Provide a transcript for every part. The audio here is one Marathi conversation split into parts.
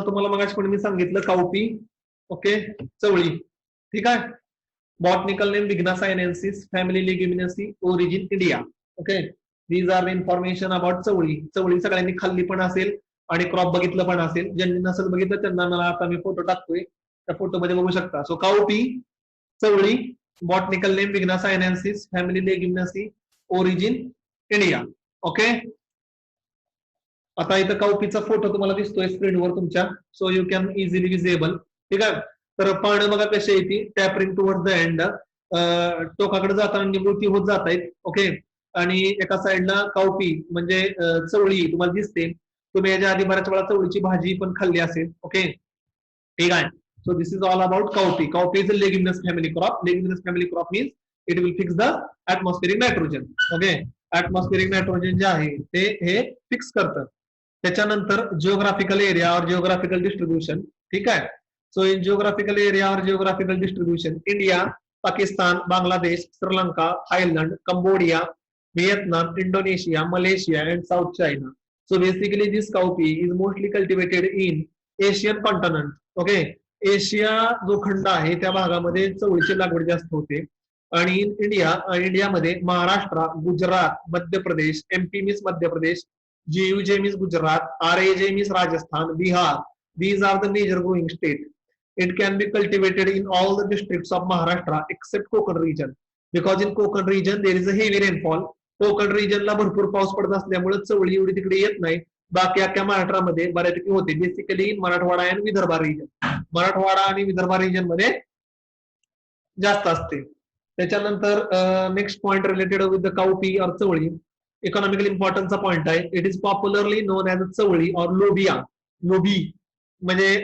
तुम्हाला मगाशी पण मी सांगितलं काउपी, ओके, चवळी, ठीक आहे. Botanical name Vigna sinensis, family leguminosae, origin India. Okay, these are the information about चवळी. चवळी सगळ्यांनी खाल्ली पण असेल आणि क्रॉप बघितलं पण असेल. ज्यांनी नसेल बघितलं त्यांना मला आता मी फोटो टाकतोय, त्या फोटोमध्ये बघू शकता. सो काउपी, चवळी, botanical name Vigna sinensis, family leguminosae, origin India. Okay, आता इथं काउपीचा फोटो तुम्हाला दिसतोय स्क्रीनवर तुमच्या. So you can easily visible, ठीक आहे. तर पानं बघा कशी येते, टॅपरिंग टुवर्ड्स द एंड, टोकाकडे जाताना निवृत्ती होत जात आहेत. ओके, आणि एका साइडला काउपी म्हणजे चवळी तुम्हाला दिसते. तुम्ही याच्या आधी बऱ्याच वेळा चवळीची भाजी पण खाल्ली असेल. ओके, ठीक आहे. So this is all about cowpea. Cowpea is a leguminous family crop. Leguminous family crop means it will fix the atmospheric nitrogen. Okay, atmospheric nitrogen जे आहे ते हे फिक्स करतं. त्याच्यानंतर जिओग्राफिकल एरिया और जिओग्राफिकल डिस्ट्रीब्युशन, ठीक आहे. सो इन जिओग्राफिकल एरिया और geographical distribution, India, Pakistan, Bangladesh, Sri Lanka, Thailand, Cambodia, Vietnam, Indonesia, Malaysia, and South China. So basically, this cowpea is mostly cultivated in Asian continent. Okay, Asia जो खंड आहे त्या भागामध्ये चवळीची लागवड जास्त होते. आणि इंडियामध्ये Maharashtra, Gujarat, Madhya Pradesh, MP means Madhya Pradesh, JUJ means Gujarat, RAJ means Rajasthan, Bihar. These are the major growing states. It can be cultivated in all the districts of Maharashtra except Konkan region. Because in Konkan region there is a heavy rainfall. Konkan रिजनला भरपूर पाऊस पडत असल्यामुळे चवळी एवढी तिकडे येत नाही. बाकी अख्ख्या महाराष्ट्रामध्ये बऱ्यापैकी होते. बेसिकली मराठवाडा आणि विदर्भ रिजन, मराठवाडा आणि विदर्भ रिजन मध्ये जास्त असते. त्याच्यानंतर next point related with the cowpea और चवळी, इकॉनॉमिकल इम्पॉर्टन्सचा पॉइंट आहे. It is popularly non as चवळी और लोबिया. लोबी म्हणजे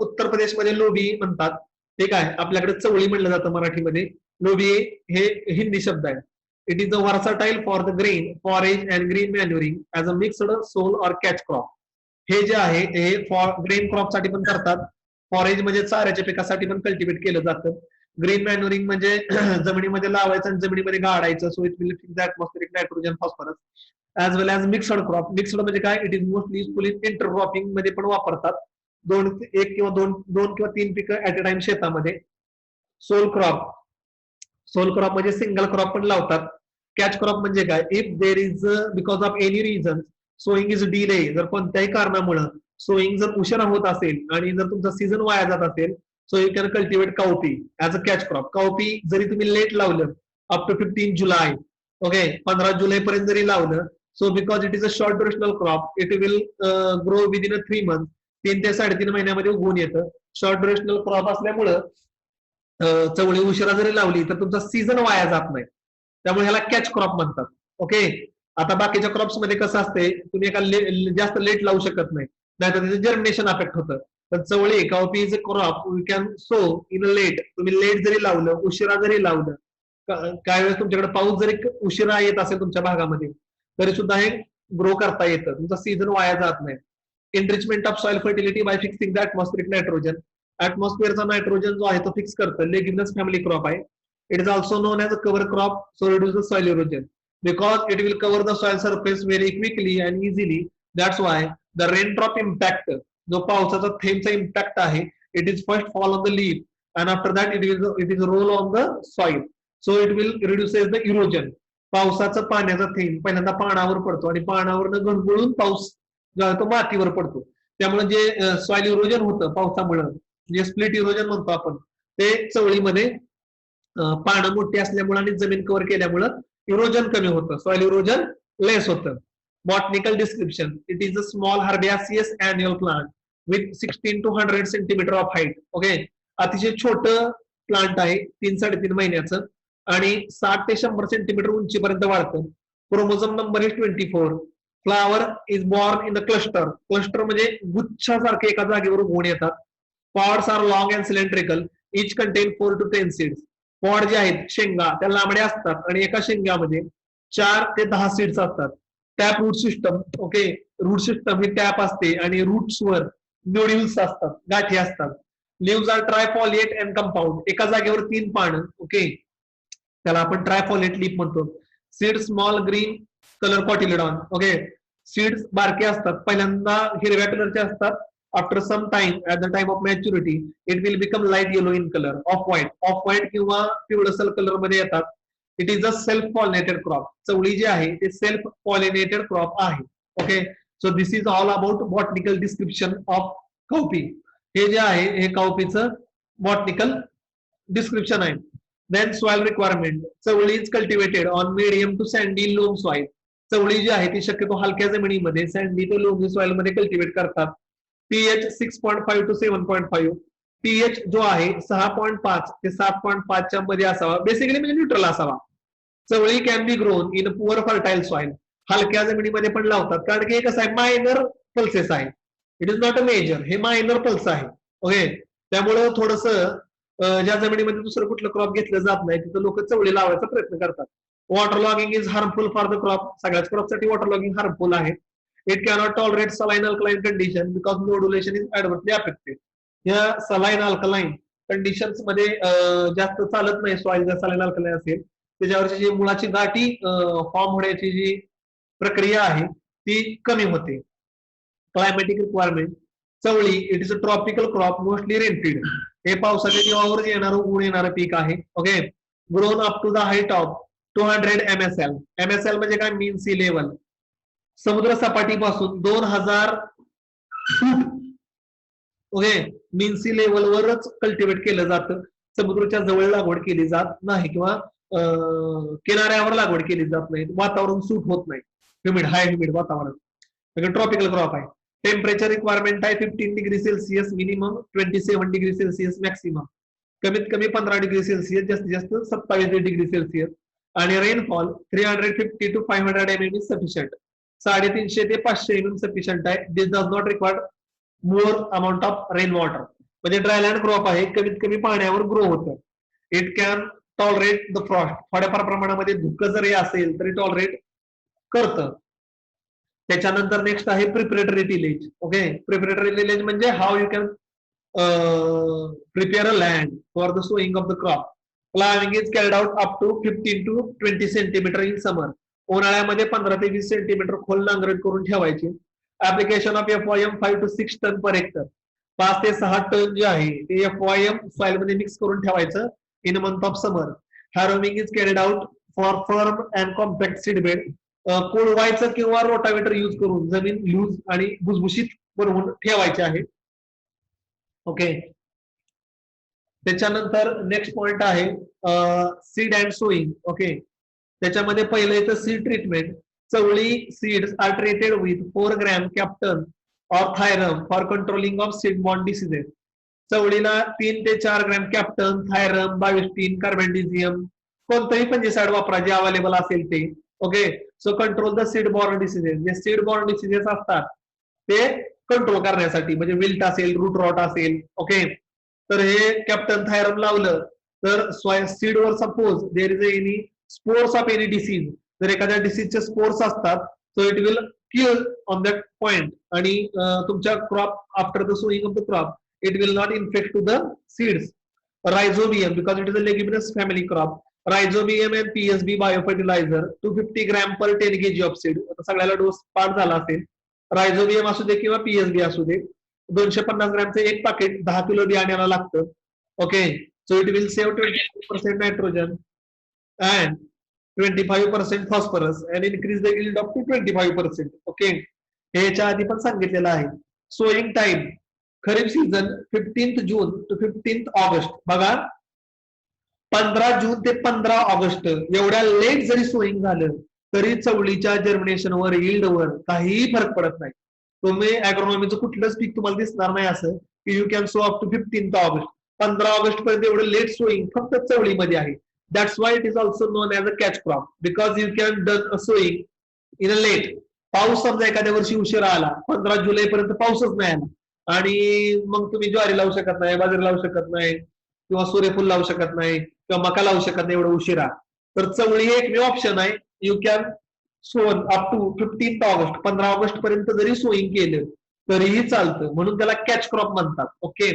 उत्तर प्रदेशमध्ये लोबी म्हणतात, ठीक आहे. आपल्याकडे चवळी म्हणलं जातं मराठीमध्ये. लोबी हे हिंदी शब्द आहे. It is a versatile for the grain, forage and green manuring as a mixed sole or catch crop. हे जे आहे हे ग्रेन क्रॉप साठी पण करतात. फॉरेज म्हणजे चाऱ्याच्या पिकासाठी पण कल्टिवेट केलं जातं. ग्रीन मॅन्युरिंग म्हणजे जमिनीमध्ये लावायचं आणि जमिनीमध्ये गाडायचं. So it will fix the atmospheric nitrogen, phosphorus. As well as mixed crop. Mixed म्हणजे काय, it is mostly useful in intercropping मध्ये पण वापरतात. दोन किंवा तीन पिकं ऍट अ टाइम शेतामध्ये. सोल क्रॉप, सोल क्रॉप म्हणजे सिंगल क्रॉप पण लावतात. कॅच क्रॉप म्हणजे काय, if there is because of any reason sowing is delay, जर कोणत्याही कारणामुळे सोईंग जर उशिरा होत असेल आणि जर तुमचा सीझन वाया जात असेल, so you can cultivate cowpea as a catch crop. Cowpea जरी तुम्ही लेट लावलं अप टू 15 जुलै, ओके, 15 जुलै पर्यंत जरी लावलं, so because it is a short durational crop, it will grow within 3 months. 3 ते 3.5 महिन्यामध्ये उगवून येतं. शॉर्ट ड्युरेशनल क्रॉप असल्यामुळं चवळी उशिरा जरी लावली तर तुमचा सीझन वाया जात नाही. त्यामुळे ह्याला कॅच क्रॉप म्हणतात. ओके, आता बाकीच्या क्रॉप्स मध्ये कसं असते, तुम्ही एका जास्त लेट लावू शकत नाही, नाहीतर त्याचं जर्मिनेशन अफेक्ट होतं. पण चवळी cowpea is a crop you can sow in a late. तुम्ही लेट जरी लावलं, उशिरा जरी लावलं, काही वेळेस तुमच्याकडे पाऊस जरी उशिरा येत असेल तुमच्या भागामध्ये, तरी सुद्धा हे ग्रो करता येतं. तुमचा सीझन वाया जात नाही. Enrichment of soil fertility by fixing the atmospheric nitrogen. ऍटमॉस्फिअरचा नायट्रोजन जो आहे तो फिक्स करतं. लेग्युमिनस फॅमिली क्रॉप आहे. It is also known as a cover crop, so reduce the soil erosion because it will cover the soil surface very quickly and easily. That's why the raindrop impact, जो पावसाचा थेंबचा इम्पॅक्ट आहे, it is first fall on the leaf and after that it is roll on the soil, so it will reduces the erosion. पावसाचा पाण्याचा थेंब पहिल्यांदा पानावर पडतो आणि पानावरनं घनघळून पाऊस जो आहे तो मातीवर पडतो. त्यामुळे जे सॉइल इरोजन होतं पावसामुळे, जे स्प्लिट इरोजन म्हणतो आपण, ते चवळीमध्ये पानं मोठी असल्यामुळे आणि जमीन कव्हर केल्यामुळे इरोजन कमी होतं, सॉइल इरोजन लेस होतं. Botanical description, it is a small herbaceous annual plant with 16 to 100 centimetre of height. Okay, अतिशय छोटं प्लांट आहे, 3-3.5 महिन्याचं, आणि 60 ते 100 सेंटीमीटर उंचीपर्यंत वाढतं. Chromosome number is 24. Flower is born in the cluster. Cluster म्हणजे गुच्छासारखे एका जागेवर उगवून येतात. Pods are long and cylindrical. Each contain 4 to 10 seeds. Pod जे आहेत, शेंगा, त्या लांबड्या असतात आणि एका शेंग्यामध्ये 4 ते 10 सीड्स असतात. Tap root system. Okay, root system ही टॅप असते आणि रूट्सवर नोड्युल्स असतात, गाठी असतात. Leaves are trifoliate and compound. एका जागेवर 3 पानं. ओके, त्याला आपण ट्रायफॉलिएट लीफ म्हणतो. Seed small green colour cotyledon. Okay, seeds बारके असतात, पहिल्यांदा हिरव्या कलरचे असतात after some time at the time of maturity it will become light yellow in color, off white किंवा पिवळसर कलर मध्ये येतात. It is a self pollinated crop. चवळी जी आहे ते सेल्फ पॉलिनेटेड क्रॉप आहे. Okay, so this is all about botanical description of cowpea. हे जे आहे हे काउपीचं बॉटनिकल डिस्क्रिप्शन आहे. Then soil requirement. चवळी is cultivated on medium to sandy loam soil. चवळी जी आहे ती शक्यतो हलक्या जमिनीमध्ये सँडी ते लोमी सॉइल मध्ये कल्टिवेट करतात. PH 6.5 to 7.5. पीएच जो आहे 6.5 ते 7.5 च्या मध्ये असावा, बेसिकली म्हणजे न्यूट्रल असावा. चवळी can be grown in poor fertile soil. हलक्या जमिनीमध्ये पण लावतात कारण की कसं आहे मायनर पल्सेस आहे. It is not a major, हे मायनर पल्स आहे. ओके, त्यामुळं थोडस ज्या जमिनीमध्ये दुसरं कुठलं क्रॉप घेतलं जात नाही तिथं लोक चवळी लावायचा प्रयत्न करतात. Water logging is harmful for the crop. सगळ्याच क्रॉपसाठी वॉटर लॉगिंग हार्मफुल आहे. It cannot tolerate saline alkaline condition because nodulation is adversely affected. या सलाइन अल्कलाइन कंडिशन्स मध्ये जास्त चालत नाही. सॉइल जर सलाइन अल्कलाइन असेल त्याच्यावरची जी मुळाची गाठी फॉर्म होण्याची जी प्रक्रिया आहे ती कमी होते. Climatic requirement. चवळी it is a tropical crop mostly rainfed. हे पावसाच्या जीवावर येणारं ऊन येणारं पीक आहे. Okay, grown up to the height of 200 MSL. MSL म्हणजे काय, मीन सी लेवल. समुद्र सपाटीपासून 2000 फूट. ओके, मीन सी लेवलवरच कल्टिवेट केलं जातं. समुद्राच्या जवळ लागवड केली जात नाही किंवा किनाऱ्यावर लागवड केली जात नाही. वातावरण सूट होत नाही, ह्युमिड, हाय ह्युमिड वातावरण. ट्रॉपिकल क्रॉप आहे. टेम्परेचर रिक्वायरमेंट आहे 15 degree Celsius minimum, 27 degree Celsius maximum. कमीत कमी 15 डिग्री सेल्सिअस, जास्तीत जास्त 27 डिग्री सेल्सिअस. आणि rainfall 350 to 500 mm is sufficient. 350 ते 500 mm सफिशियंट आहे. This does not require more amount of rain water. म्हणजे ड्रायलँड क्रॉप आहे, कमीत कमी पाण्यावर ग्रो होतं. It can tolerate the frost. थोड्याफार प्रमाणामध्ये धुकं जरी असेल तरी टॉलरेट करतं. त्याच्यानंतर नेक्स्ट आहे preparatory tillage. Okay, preparatory tillage म्हणजे how you can prepare a land for the sowing of the crop. Ploughing is carried out up to 15 to 20 centimetre in summer. उन्हाळ्यामध्ये 15 ते 20 सेंटीमीटर खोल नांगरट करून ठेवायची. Application of FYM 5 to 6 tonne per hectare. 5 ते 6 टन जे आहे ते FYM सॉइल मध्ये मिक्स करून ठेवायचं in month of summer. Harrowing is carried out for firm and compact seedbed. कोळवायचं किंवा रोटावेटर यूज करून जमीन लूज आणि भुसभुशीत बनवून ठेवायचे आहे. ओके, त्याच्यानंतर नेक्स्ट पॉइंट आहे सीड अँड सोईंग. ओके, त्याच्यामध्ये पहिलं येतं सीड ट्रीटमेंट. चवळी seeds are treated with 4 gram Captan or thiram for controlling of seed borne diseases. चवळीला 3 ते 4 gram captain, thiram, Bavistin, carbendazim कोणतंही फंजिसाइड वापरा जे अवेलेबल असेल ते. Okay, so control the seed borne diseases. जे सीड बॉर्न डिसीजेस असतात ते कंट्रोल करण्यासाठी, म्हणजे विल्ट असेल, रूट रॉट असेल. ओके, तर हे कॅप्टन थायरम लावलं तर सीडवर suppose there is any spores of any disease, जर एखाद्या डिसीजचे स्पोर्स असतात so it will kill on that point. आणि तुमच्या crop after the sowing of the crop it will not infect to the seeds. Rhizobium because it is a leguminous family crop. Rhizobium and PSB biofertilizer 250 gram per 10 kg of seed. आता सगळ्याला डोस पाठ झाला असेल. रायझोबियम असू दे किंवा PSB असू दे, 250 ग्रॅमचं एक पाकिट 10 किलो बियाण्याला लागतं. Okay, so it will save 25% nitrogen and 25% phosphorus and increase the yield up to 25%. Okay, हे याच्या आधी पण सांगितलेलं आहे. Sowing time kharif season 15 June to 15 August. बघा, 15 जून ते 15 ऑगस्ट एवढ्या लेट जरी सोईंग झालं तरी चवळीच्या जर्मिनेशनवर, यील्डवर काहीही फरक पडत नाही. तुम्ही अॅग्रोनॉमीचं कुठलंच पीक तुम्हाला दिसणार नाही असं की you can sow up to 15 August. 15 August पर्यंत एवढं लेट सोईंग फक्त चवळीमध्ये आहे. That's why it is also known as a catch crop because you can done a sowing in a late. पाऊस समजा एखाद्या वर्षी उशिरा आला, 15 जुलै पर्यंत पाऊसच नाही आला आणि मग तुम्ही ज्वारी लावू शकत नाही, बाजरी लावू शकत नाही किंवा सूर्यफूल लावू शकत नाही किंवा मका लावू शकत नाही एवढं उशिरा. तर चवळी हे एकमेव ऑप्शन आहे. You can sown up to 15 August. 15 August पर्यंत जरी सोईंग केलं तरीही चालतं, म्हणून त्याला कॅच क्रॉप म्हणतात. ओके,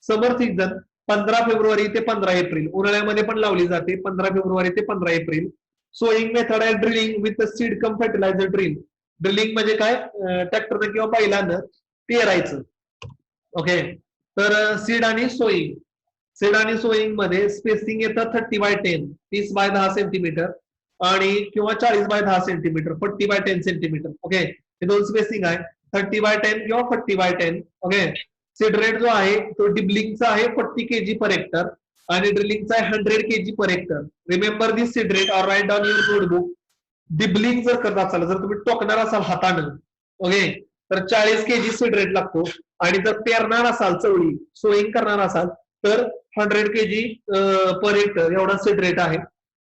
समर सीझन 15 फेब्रुवारी ते 15 एप्रिल. उन्हाळ्यामध्ये पण लावली जाते 15 फेब्रुवारी ते 15 एप्रिल. सोईंग मेथड आहे drilling with seed cum fertiliser drill. Drilling म्हणजे काय, ट्रॅक्टरनं किंवा बैलानं पेरायचं. ओके. तर सीड आणि सोईंग, सीड आणि सोईंग मध्ये स्पेसिंग येतं 30x10, 30x10 सेंटीमीटर आणि किंवा 40x10 centimetre, 40x10 centimetre. Okay, हे दोन स्पेसिंग आहे, 30x10 किंवा 40x10. ओके. सीड रेट जो आहे तो डिबलिंगचा आहे 40 kg पर हेक्टर आणि ड्रिलिंगचा आहे 100 kg per hectare. Remember this seed rate or write down your notebook. Dibbling जर करत असाल, जर तुम्ही टोकणार असाल हातानं, ओके, तर 40 kg सीड रेट लागतो आणि जर पेरणार असाल चवळी, सोईंग करणार असाल तर 100 kg पर हेक्टर एवढा सीड रेट आहे.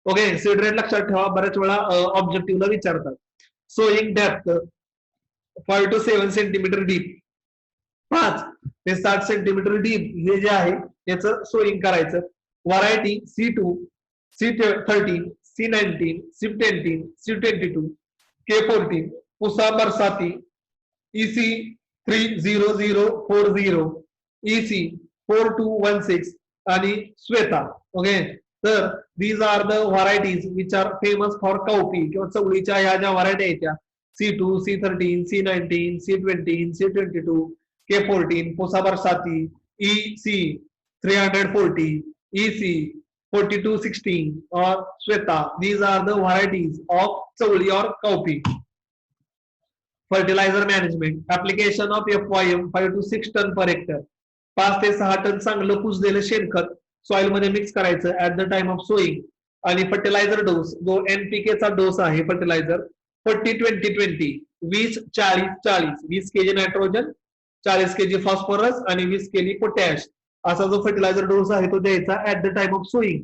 ओके, सीड रेट लक्षात ठेवा, बऱ्याच वेळा ऑब्जेक्टिव्हला विचारतात. Sowing depth 5 to 7 centimetre deep, 5 ते 7 सेंटीमीटर डीप हे जे आहे याचं सोईंग करायचं. Variety C2, C13, C19, C10, C22, K14, Pusa बरसाती, EC30040, EC4216 आणि श्वेता. ओके, तर these are the varieties which are famous for cowpea किंवा चवळीच्या ह्या ज्या व्हरायटी आहेत त्या C2, C13, C19, C20, C22, K14, Pusa बरसाती, EC340, EC4216 or Shweta. These are the varieties of chawli or cowpea. Fertilizer management. Application of FYM 5 to 6 ton per hectare. 5 ते 6 टन चांगलं कुजलेलं शेणखत सॉइल मध्ये मिक्स करायचं at the time of sowing. आणि फर्टिलायझर डोस जो NPK चा डोस आहे fertilizer 40-20-20, 20-40-40, 20 kg nitrogen, 40 kg phosphorus आणि 20 kg पोटॅश असा जो फर्टिलायझर डोस आहे तो द्यायचा at the time of sowing.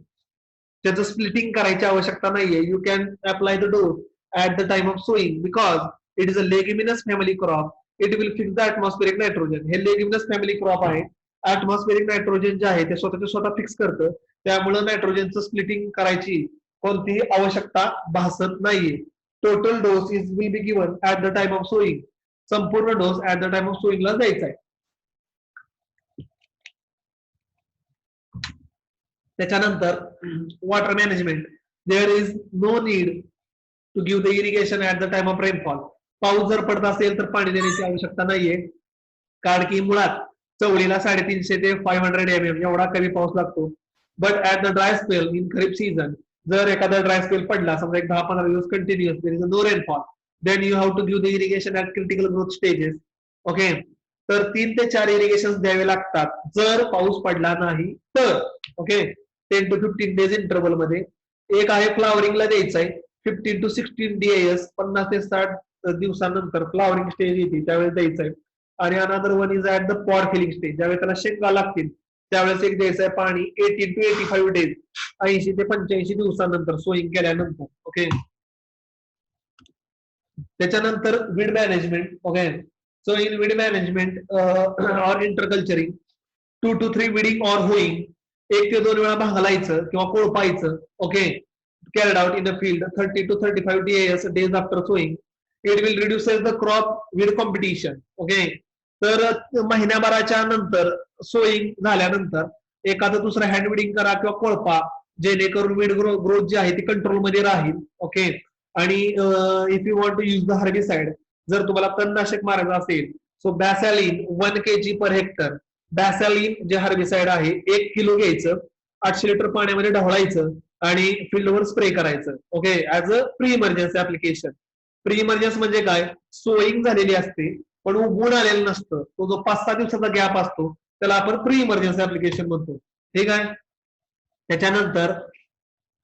त्याचं स्प्लिटिंग करायची आवश्यकता नाहीये. You can apply the dose at the time of sowing because it is a leguminous family crop. It will fix the atmospheric nitrogen. हे लेग्युमिनस फॅमिली क्रॉप आहे. ऍटमॉस्फेरिक नायट्रोजन जे आहे ते स्वतः फिक्स करतं, त्यामुळे नायट्रोजनचं स्प्लिटिंग करायची कोणतीही आवश्यकता भासत नाहीये. Total dose is will be given at the time of sowing. संपूर्ण dose at the time of सोईंगला द्यायचा आहे. त्याच्यानंतर water management. There is no need to give the irrigation at the time of rainfall. पाऊस जर पडत असेल तर पाणी देण्याची आवश्यकता नाहीये, कारण की मुळात चवळीला 350 ते 500 mm एवढा कमी पाऊस लागतो. But at the dry spell in kharif season, जर एखादा ड्राय स्पेल पडला समजा एक 10-15 दिवस continuous, there is no rainfall, then you have to give the irrigation at critical growth stages. Okay, तर 3 ते 4 इरिगेशन द्यावे लागतात जर पाऊस पडला नाही तर. ओके, 10 to 15 डेज इंटरव्हल मध्ये. एक आहे फ्लावरिंगला द्यायचं आहे 15 to 16 DAS, 50 ते 60 दिवसानंतर फ्लावरिंग स्टेज येते त्यावेळेस द्यायचं आहे. आणि another one is at the pod filling stage, ज्यावेळेस त्याला शेंगा लागतील त्यावेळेस एक द्यायचं आहे पाणी 18 to 85 डेज, 80 ते 85 दिवसानंतर सोईंग केल्यानंतर. ओके, त्याच्यानंतर weed management. Okay, so in weed management or interculturing 2 to 3 weeding or hoeing, 1 ते 2 वेळा भांगलायचं किंवा कोळपायचं. Okay, carried out in the field 30 to 35 days after sowing. It will reduces the crop with competition. Okay, तर महिन्याभराच्या नंतर सोईंग झाल्यानंतर एखादं दुसरं हँड विडिंग करा किंवा कोळपा, जेणेकरून वीड ग्रोथ जी आहे ती कंट्रोल मध्ये राहील. ओके, आणि if you want to use the herbicide, जर तुम्हाला तणनाशक मारायचं असेल, so Basalin 1 kg per hectare. Basalin जे हर्बिसाइड आहे 1 किलो घ्यायचं, 800 लिटर पाण्यामध्ये ढवळायचं आणि फील्डवर स्प्रे करायचं. Okay, as a pre emergency application. Pre emergency म्हणजे काय, सोईंग झालेली असते पण उगवून आलेलं नसतं, तो जो 5-6 दिवसाचा गॅप असतो त्याला आपण प्री इमर्जन्सी ऍप्लिकेशन म्हणतो. ठीक आहे. त्याच्यानंतर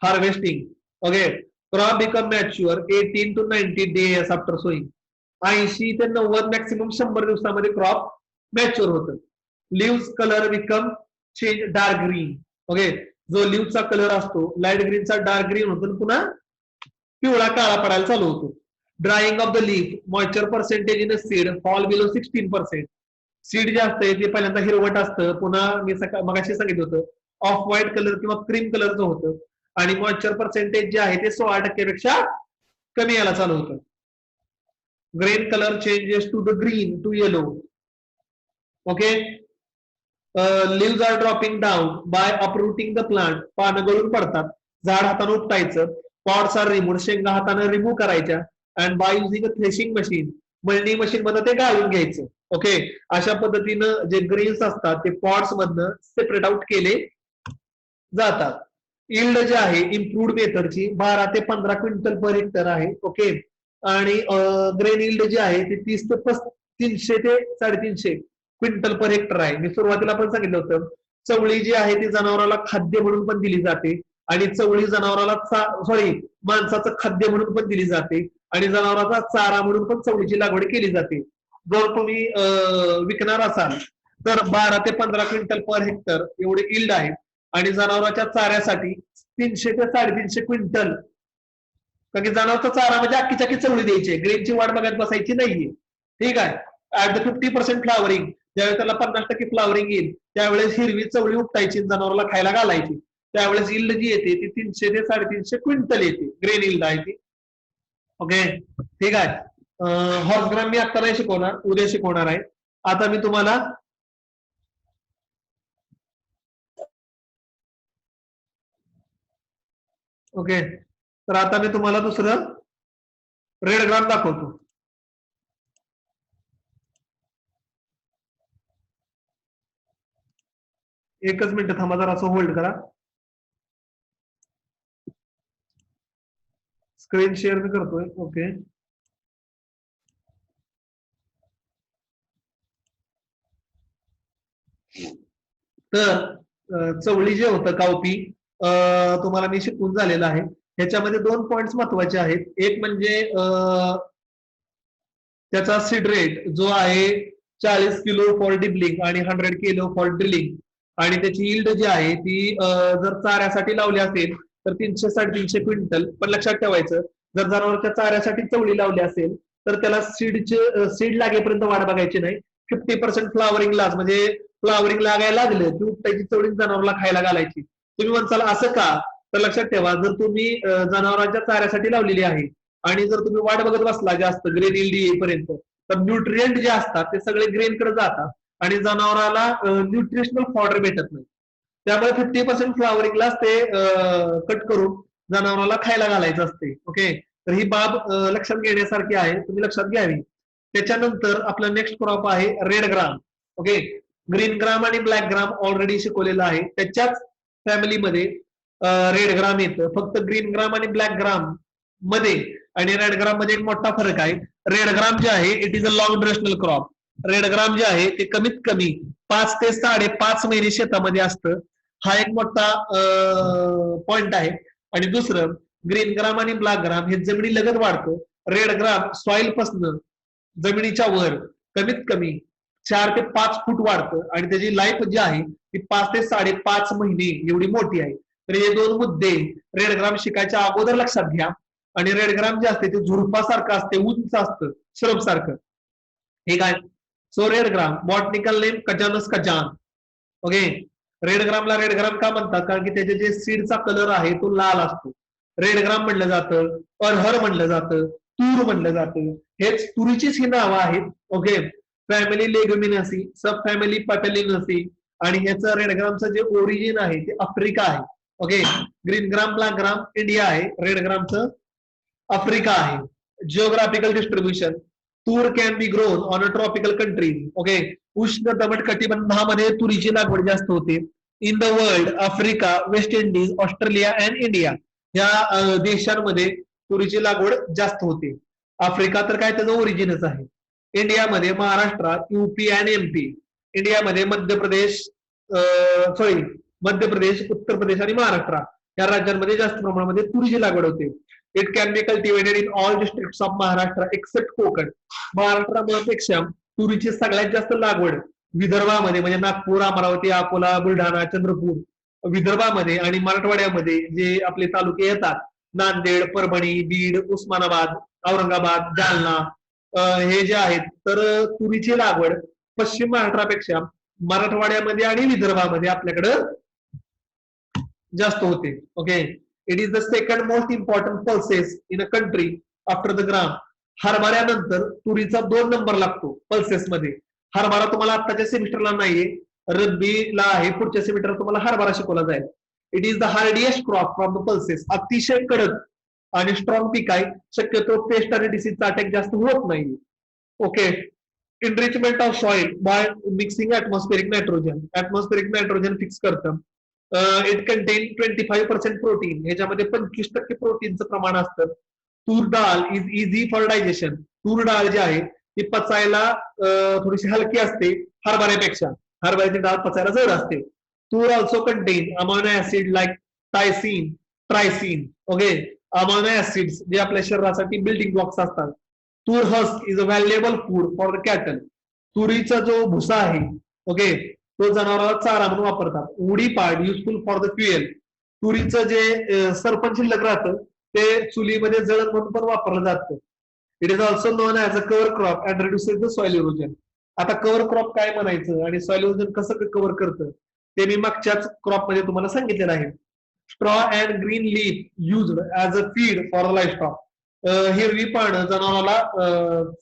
harvesting. Okay, crop become mature 18 to 90 days after sowing. 80 ते 90 मॅक्सिमम 100 दिवसामध्ये क्रॉप मॅच्युअर होतं. Leaves colour become change dark green. Okay, जो लिव्हचा कलर असतो लाईट ग्रीनचा डार्क ग्रीन होतो, पुन्हा पिवळा काळा पडायला चालू होतो. Drying of the leaf, moisture percentage in seed fall below 16%. Seed जे असतं ते पहिल्यांदा हिरवट असतं, पुन्हा मी मगाशी सांगितलं होतं ऑफ व्हाईट कलर किंवा क्रीम कलरचं होतं, आणि मॉइश्चर पर्सेंटेज जे आहे ते 16% पेक्षा कमी यायला चालू होतं. Grain colour changes to the green to yellow. Okay, leaves are dropping down by uprooting the plant. पानं गळून पडतात, झाड हाताने उपटायचं. पॉट्स आर रिमूव्ह, शेंगा हाताने रिमूव्ह करायच्या. And by using a threshing machine, मळणी मशीन मध्ये ते गाळून घ्यायचं. ओके, अशा पद्धतीनं जे ग्रेन्स असतात ते पॉट्स मधनं सेपरेट आउट केले जातात. इल्ड जे आहे इम्प्रूव्ड मेथडची 12 ते 15 क्विंटल पर हेक्टर आहे. ओके, आणि ग्रेन इल्ड जे आहे ते 30 ते 300 ते 350 क्विंटल पर हेक्टर आहे. मी सुरुवातीला पण सांगितलं होतं, चवळी जी आहे ती जनावराला खाद्य म्हणून पण दिली जाते आणि चवळी जनावराला माणसाचं खाद्य म्हणून पण दिली जाते आणि जनावराचा चारा म्हणून पण चवळीची लागवड केली जाते. जर तुम्ही विकणार असाल तर 12 ते 15 क्विंटल पर हेक्टर एवढे इल्ड आहे आणि जनावरांच्या चाऱ्यासाठी 300 ते 350 क्विंटल, कारण की जनावरचा चारा म्हणजे अख्खीच्या अख्खी चवळी द्यायची, ग्रेनची वाट बघत बसायची नाहीये. ठीक आहे. ऍट द 50% फ्लावरिंग, ज्यावेळेस त्याला 50% फ्लावरिंग येईल त्यावेळेस हिरवी चवळी उपटायची जनावराला खायला घालायची. त्यावेळेस इल्ड जी येते ती 300 ते 350 क्विंटल येते, ग्रेन इल्ड आहे ती. ओके, ठीक आहे. हॉर्सग्राम मी आता नाही शिकवणार, उद्या शिकवणार आहे. आता मी तुम्हाला ओके, तर आता मी तुम्हाला दुसरं रेड ग्राम दाखवतो. एकच मिनिट थांबा, जरा असं होल्ड करा. स्क्रीन शेअर मी करतोय. ओके, तर चवळी जे होतं कावपी तुम्हाला मी शिकवून झालेलं आहे. ह्याच्यामध्ये 2 पॉइंट्स महत्वाचे आहेत. एक म्हणजे त्याचा सीड रेट जो आहे 40 किलो फॉर डिबलिंग आणि 100 किलो फॉर ड्रिलिंग, आणि त्याची इल्ड जी आहे ती जर चाऱ्यासाठी लावली असेल तर 300 350 क्विंटल. पण लक्षात ठेवायचं, जर जनावरच्या चाऱ्यासाठी चवळी लावली असेल तर त्याला सीड लागेपर्यंत वाट बघायची नाही. 50% फ्लावरिंग लाच, म्हणजे फ्लावरिंग लागायला लागलं की उपटायची चवळी जनावरला खायला घालायची. तुम्ही म्हणसाल असं का, तर लक्षात ठेवा, जर तुम्ही जनावरांच्या चाऱ्यासाठी लावलेली आहे आणि जर तुम्ही वाट बघत बसला जास्त ग्रेन इल्ड येईपर्यंत, तर न्यूट्रिएंट जे असतात ते सगळे ग्रेनकडे जातात आणि जनावराला न्यूट्रिशनल फॉडर भेटत नाही. त्यामुळे 50% फ्लावरिंगलाच ते कट करून जनावराला खायला घालायचं असते. ओके, तर ही बाब लक्षात घेण्यासारखी आहे, तुम्ही लक्षात घ्यावी. त्याच्यानंतर आपला नेक्स्ट क्रॉप आहे रेड ग्राम. ओके, ग्रीन ग्राम आणि ब्लॅक ग्राम ऑलरेडी शिकवलेलं आहे. त्याच्याच फॅमिलीमध्ये रेड ग्राम येतं. फक्त ग्रीन ग्राम आणि ब्लॅक ग्राम मध्ये आणि रेड ग्राम मध्ये एक मोठा फरक आहे. रेड ग्राम जे आहे it is a long durational crop. Red gram जे आहे ते कमीत कमी 5 ते 5.5 महिने शेतामध्ये असतं. हा एक मोठा पॉइंट आहे. आणि दुसरं, ग्रीन ग्राम आणि ब्लॅक ग्राम हे जमिनी लगत वाढतं. रेड ग्राम सॉइल पासून जमिनीच्या वर कमीत कमी 4 ते 5 फूट वाढतं आणि त्याची लाईफ जी आहे ती 5 ते 5.5 महिने एवढी मोठी आहे. तर हे 2 मुद्दे रेड ग्राम शिकायच्या अगोदर लक्षात घ्या. आणि रेड ग्राम जे असते ते झुडपासारखं असते, उंच असतं, श्रब सारखं. ठीक आहे. So red gram, botanical name Cajanus cajan. Okay, red ग्रामला रेड ग्राम का म्हणतात, कारण की त्याचे जे सीडचा कलर आहे तो लाल असतो. रेड ग्राम म्हणलं जातं, अरहर म्हणलं जातं, तूर म्हणलं जातं. हेच तुरीचीच ही नावं आहेत. ओके, फॅमिली लेग्युमिनसी, सब फॅमिली पॅपेलिनसी, आणि ह्याचं रेड ग्रामचं जे ओरिजिन आहे ते आफ्रिका आहे. ओके, ग्रीन ग्राम ब्लॅक ग्राम इंडिया आहे, रेड ग्रामचं आफ्रिका आहे. जिओग्राफिकल डिस्ट्रीब्युशन, तूर can be grown on a tropical countries. Okay, उष्ण दमट कटिबंधामध्ये तुरीची लागवड जास्त होते. In the world, Africa, West Indies, Australia and India या देशांमध्ये तुरीची लागवड जास्त होते. आफ्रिका तर काय त्याचं ओरिजिनच आहे. इंडियामध्ये महाराष्ट्र, यूपी अँड एमपी, इंडियामध्ये मध्य प्रदेश, उत्तर प्रदेश आणि महाराष्ट्र या राज्यांमध्ये जास्त प्रमाणामध्ये तुरीची लागवड होते. It can be cultivated in all districts of Maharashtra except Konkan. महाराष्ट्रापेक्षा तुरीची सगळ्यात जास्त लागवड विदर्भामध्ये, म्हणजे नागपूर, अमरावती, अकोला, बुलढाणा, चंद्रपूर, विदर्भामध्ये आणि मराठवाड्यामध्ये जे आपले तालुके येतात, नांदेड, परभणी, बीड, उस्मानाबाद, औरंगाबाद, जालना, हे जे आहेत, तर तुरीची लागवड पश्चिम महाराष्ट्रापेक्षा मराठवाड्यामध्ये आणि विदर्भामध्ये आपल्याकडं जास्त होते. Okay, it is the second most important pulses in a country after the gram. हरभऱ्यानंतर तुरीचा 2 नंबर लागतो पल्सेस मध्ये. हरभरा तुम्हाला आत्ताच्या सेमिस्टरला नाहीये, रब्बीला आहे, पुढच्या सेमिस्टरला तुम्हाला हरभरा शिकवला जाईल. It is the hardiest crop from the pulses. अतिशय कडक आणि स्ट्रॉंग पीक आहे. शक्यतो पेस्ट आणि डिसीजचा अटॅक जास्त होत नाही. Okay, enrichment of soil by mixing atmospheric nitrogen. Atmospheric nitrogen fix करतं. It contain 25% protein. ह्याच्यामध्ये 25% प्रोटीनचं प्रमाण असतं. तूर डाळ इज इझी फॉर डायजेशन. तूर डाळ जी आहे ती पचायला थोडीशी हलकी असते हरभऱ्यापेक्षा. हरभऱ्याची डाळ पचायला जड असते. Toor also contain amino acid like टायसिन, ट्रायसिन. ओके, अमायनो ऍसिड्स जे आपल्या शरीरासाठी बिल्डिंग ब्लॉक्स असतात. Toor husk is a valuable food for the cattle. तुरीचा जो भुसा आहे, ओके, तो जनावराला चारा म्हणून वापरतात. उडी पाड युजफुल फॉर द फ्युएल. तुरीचं जे सरपण शिल्लक राहतं ते चुलीमध्ये जळण म्हणून पण वापरलं जातं. It is also known as a cover crop and reduces the soil erosion. आता कव्हर क्रॉप काय म्हणायचं आणि सॉइल इरोजन कसं कव्हर करतं ते मी मागच्याच क्रॉप मध्ये तुम्हाला सांगितलेलं आहे. Straw and green leaf used as a feed for the livestock. हिरवी पानं जनावराला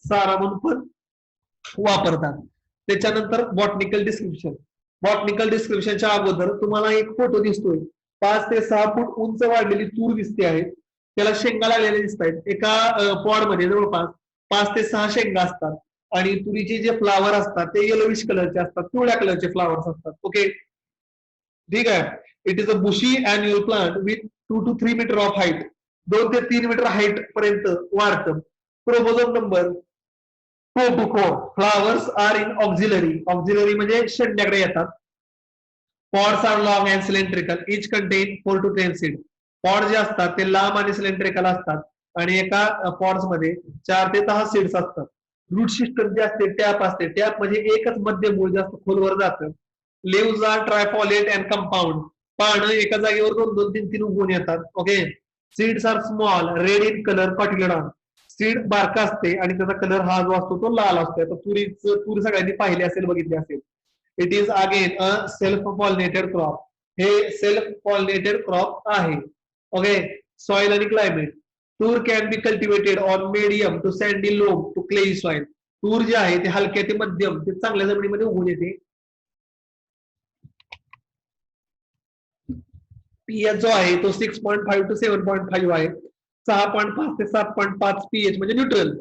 चारा म्हणून पण वापरतात. त्याच्यानंतर बॉटनिकल डिस्क्रिप्शन. बॉटनिकल डिस्क्रिप्शनच्या अगोदर तुम्हाला एक फोटो दिसतोय. 5 ते 6 फूट उंच वाढलेली तूर दिसते आहे. त्याला शेंगा लागलेल्या दिसत आहेत. एका पॉड मध्ये जवळपास 5 ते 6 शेंगा असतात आणि तुरीचे जे फ्लावर असतात ते येलोविश कलरचे असतात, पिवळ्या कलरचे फ्लावर्स असतात. ओके, ठीक आहे. It is a bushy annual plant with 2 to 3 metre of height. 2 ते 3 मीटर हाईट पर्यंत वाढतं. Chromosome number 4 to 4. Flowers are in axillary. Axillary म्हणजे शेंड्याकडे येतात. Pods are long and cylindrical. Each contain 4 to 10 seed. Pod जे असतात ते लांब आणि सिलेंड्रिकल असतात आणि एका पॉड्स मध्ये 4 ते 10 सीड्स असतात. रूट सिस्टम जे असते टॅप असते. टॅप म्हणजे एकच मध्य मूळ जास्त खोलवर जातं. Leaves are trifoliate and compound. पानं एका जागेवर 2, 3, 3 उगवून येतात. Okay, seeds are small red in colour cotyledon. Seed बारका असते आणि त्याचा कलर हा जो असतो तो लाल असतो. तर तूर सगळ्यांनी पाहिले असेल, बघितले असेल. It is again a self pollinated crop. हे सेल्फ पॉलिनेटेड क्रॉप आहे. ओके, सॉइल आणि climate. Tur can be cultivated on medium to sandy loam to clayey soil. तूर जे आहे ते हलक्या ते मध्यम ते चांगल्या जमिनीमध्ये उगवून येते. पीएच जो आहे तो 6.5 to 7.5 आहे. 6.5 ते 7.5 पीएच म्हणजे न्यूट्रल.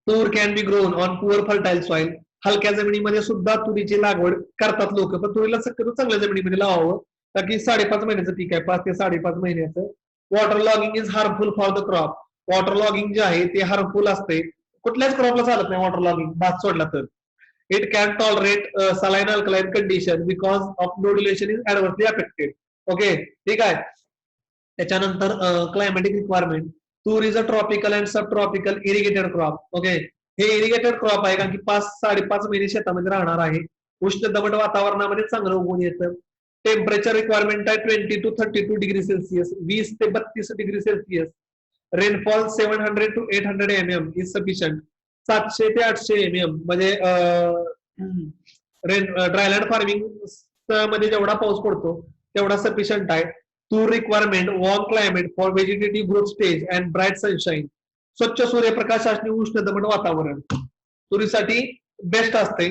तूर can be grown on poor fertile soil. हलक्या जमिनीमध्ये सुद्धा तुरीची लागवड करतात लोक, पण तुरीला शक्यतो चांगल्या जमिनीमध्ये लावावं, कारण की 5.5 महिन्याचं पीक आहे, 5 ते 5.5 महिन्याचं. Water logging is harmful for the crop. Water logging जे आहे ते हार्मफुल असते. कुठल्याच क्रॉपला चालत नाही वॉटर लॉगिंग, भात सोडला तर. It can tolerate saline alkaline condition because of nodulation is adversely affected. Okay, ठीक आहे. त्याच्यानंतर climatic requirement. Tur is a tropical and sub tropical irrigated crop. Okay, हे इरिगेटेड क्रॉप आहे कारण की 5-5.5 महिने शेतामध्ये राहणार आहे. उष्ण दमट वातावरणामध्ये चांगलं उगवून येतं. टेम्परेचर रिक्वायरमेंट आहे 20 to 32 डिग्री सेल्सिअस, 20 ते 32 degree Celsius. Rainfall 700 to 800 mm is sufficient. 700 ते 800 mm म्हणजे ड्रायलँड फार्मिंग मध्ये जेवढा पाऊस पडतो तेवढा सफिशियंट आहे. Tur requirement warm climate for vegetative growth stage and bright sunshine. स्वच्छ सूर्यप्रकाश असणे, उष्ण दमट वातावरण तुरीसाठी बेस्ट असते.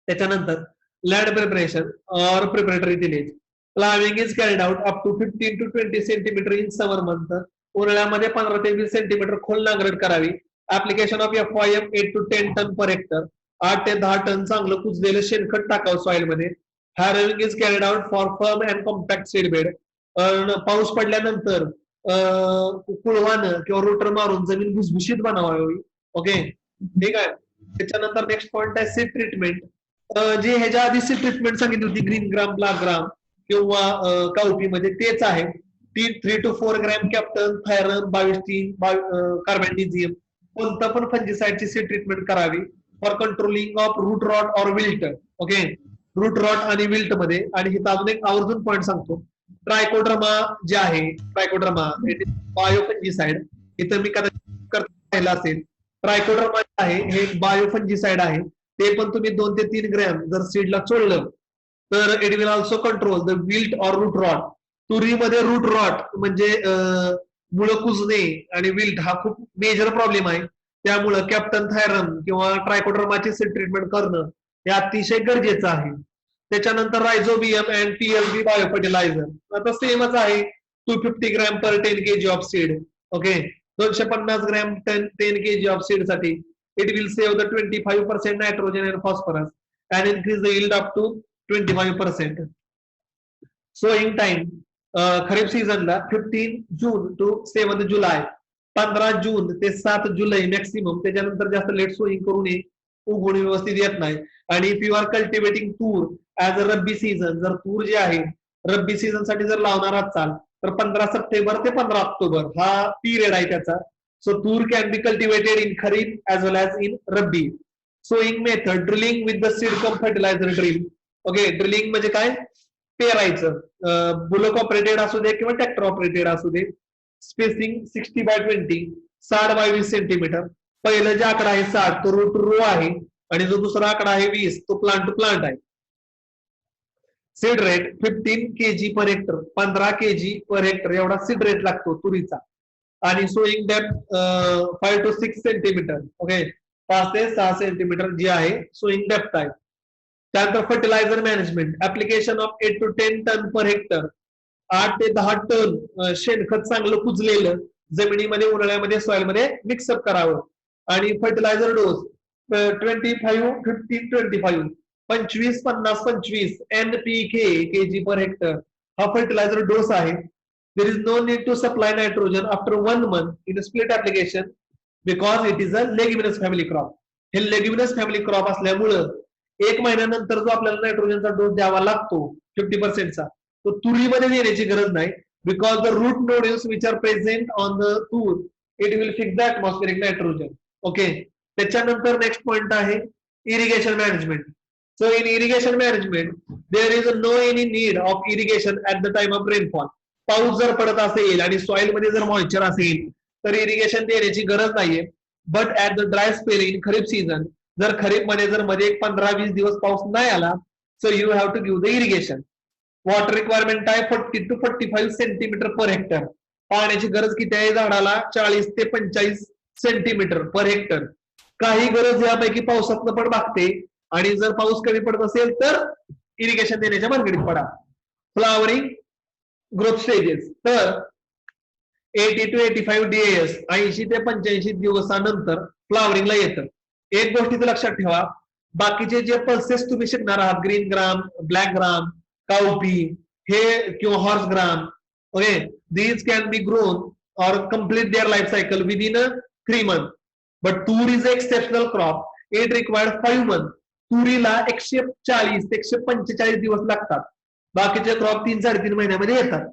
त्याच्यानंतर लँड प्रिपरेशन और preparatory tillage. Ploughing is carried out up to 15 to 20 centimetre in summer month. उन्हाळ्यामध्ये 15 ते 20 सेंटीमीटर खोल नांगरट करावी. Application of FYM 8 to 10 tonne per hectare. 8 ते 10 टन चांगलं कुजलेलं शेणखत टाकावं सॉइल मध्ये. Harrowing is carried out for firm and compact seed bed. पाऊस पडल्यानंतर कुळवानं किंवा रोटर मारून जमीन भुसभुशीत बनवावी. ओके, ठीक आहे. त्याच्यानंतर नेक्स्ट पॉइंट आहे सीड ट्रीटमेंट. जे ह्याच्या आधी सीड ट्रीटमेंट सांगितली होती ग्रीन ग्राम, ब्लॅक ग्राम किंवा काउपी मध्ये तेच आहे. 3 to 4 gram captain, thiram, 22 carbendazim. कोणतं पण फंजिसाइडची सीड ट्रीटमेंट करावी for controlling of root rot or wilt. Okay, root rot आणि विल्ट मध्ये. आणि इथं अजून एक आवर्जून पॉईंट सांगतो. ट्रायकोड्रमा जे आहे, ट्रायकोड्रमा बायोफंजिसाइड. इथं मी कदाचित पाहिलं असेल. ट्रायकोड्रमा जे आहे हे एक बायोफंजिसाइड आहे. ते पण तुम्ही 2 ते 3 ग्रॅम जर सीडला चोळलं तर it will also control the wilt or root rot. तुरीमध्ये रूट रॉट म्हणजे मुळं कुजणे आणि विल्ट हा खूप मेजर प्रॉब्लेम आहे. त्यामुळं कॅप्टन थायरम किंवा ट्रायकोड्रमाची सीड ट्रीटमेंट करणं हे अतिशय गरजेचं आहे. त्याच्यानंतर रायझोबियम अँड TLB बायोफर्टिलायझर. आता सेमच आहे. 250 gram per 10 kg of seed. Okay, 250 gram 10 kg of seed साठी it will save the 25% nitrogen and phosphorus and increase the yield up to 25%. Sowing time kharif सीझनला 15 जून टू 7 जुलै, 15 जून ते 7 जुलै मॅक्सिमम. त्याच्यानंतर जास्त लेट सोईंग करू नये, उगवून व्यवस्थित येत नाही. आणि इफ यू आर कल्टिवेटिंग तूर ऍज अ रब्बी सीझन, जर तूर जे आहे रब्बी सीझन साठी जर लावणार असाल तर 15 सप्टेंबर ते 15 ऑक्टोबर हा पिरियड आहे त्याचा. So tur can be cultivated in kharif as well as in rabi. Sowing method drilling with the seed cum fertiliser drill. Okay, drilling म्हणजे काय, पेरायचं. बुलक ऑपरेटेड असू दे किंवा ट्रॅक्टर ऑपरेटेड असू दे. Spacing 60/20, 60/20 centimetre. पहिलं जे आकडा आहे 60 तो रो टू रो आहे आणि जो दुसरा आकडा आहे 20 तो प्लांट टू प्लांट आहे. Seed rate 15 kg per hectare, 15 kg per hectare एवढा सीड रेट लागतो तुरीचा. आणि sowing depth 5 to 6 centimetre. Okay, 5 ते 6 सेंटीमीटर जी आहे सोईंग डेप्थ आहे. त्यानंतर fertiliser management, application of 8 to 10 tonne per hectare. 8 ते 10 टन शेणखत चांगलं कुजलेलं जमिनीमध्ये उन्हाळ्यामध्ये सॉइलमध्ये मिक्सअप करावं. आणि fertiliser dose 25-15-25, 25-50-25 NPK kg per hectare हा फर्टिलायझर डोस आहे. There is no need to supply nitrogen after 1 month in split application because it is a leguminous family crop. हे लेग्युमिनस फॅमिली क्रॉप असल्यामुळं 1 महिन्यानंतर जो आपल्याला नायट्रोजनचा डोस द्यावा लागतो 50%चा, तो तुरीमध्ये देण्याची गरज नाही. Because the root nodes which are present on the tur it will fix the atmospheric nitrogen. Okay, त्याच्यानंतर नेक्स्ट पॉइंट आहे irrigation management. So in irrigation management there is no any need of irrigation at the time of rainfall. पाऊस जर पडत असेल आणि सॉइल मध्ये जर मॉइश्चर असेल तर इरिगेशन देण्याची गरज नाहीये. But at the dry spell in kharif season, जर खरीप मध्ये जर मध्ये 15-20 दिवस पाऊस नाही आला, so you have to give the irrigation. Water requirement आहे 40 to 45 सेंटीमीटर पर हेक्टर. पाण्याची गरज किती आहे झाडाला, 40 ते 45 सेंटीमीटर पर हेक्टर. काही गरज यापैकी पावसातनं पण भागते आणि जर पाऊस कमी पडत असेल तर इरिगेशन देण्याच्या मार्केटीत पडा. फ्लावरिंग ग्रोथ स्टेजेस, तर 80 to 85 DAS 80 ते 85 दिवसानंतर फ्लावरिंगला येतं. एक गोष्टीचं लक्षात ठेवा, बाकीचे जे पल्सेस तुम्ही शिकणार आहात, green gram, black gram, cowpea हे किंवा horse gram, okay, these can be grown or complete their life cycle within 3 months. But tur is exceptional crop, it required 5 months. तुरीला 140 ते 145 दिवस लागतात. बाकीचे क्रॉप 3-3.5 महिन्यामध्ये येतात.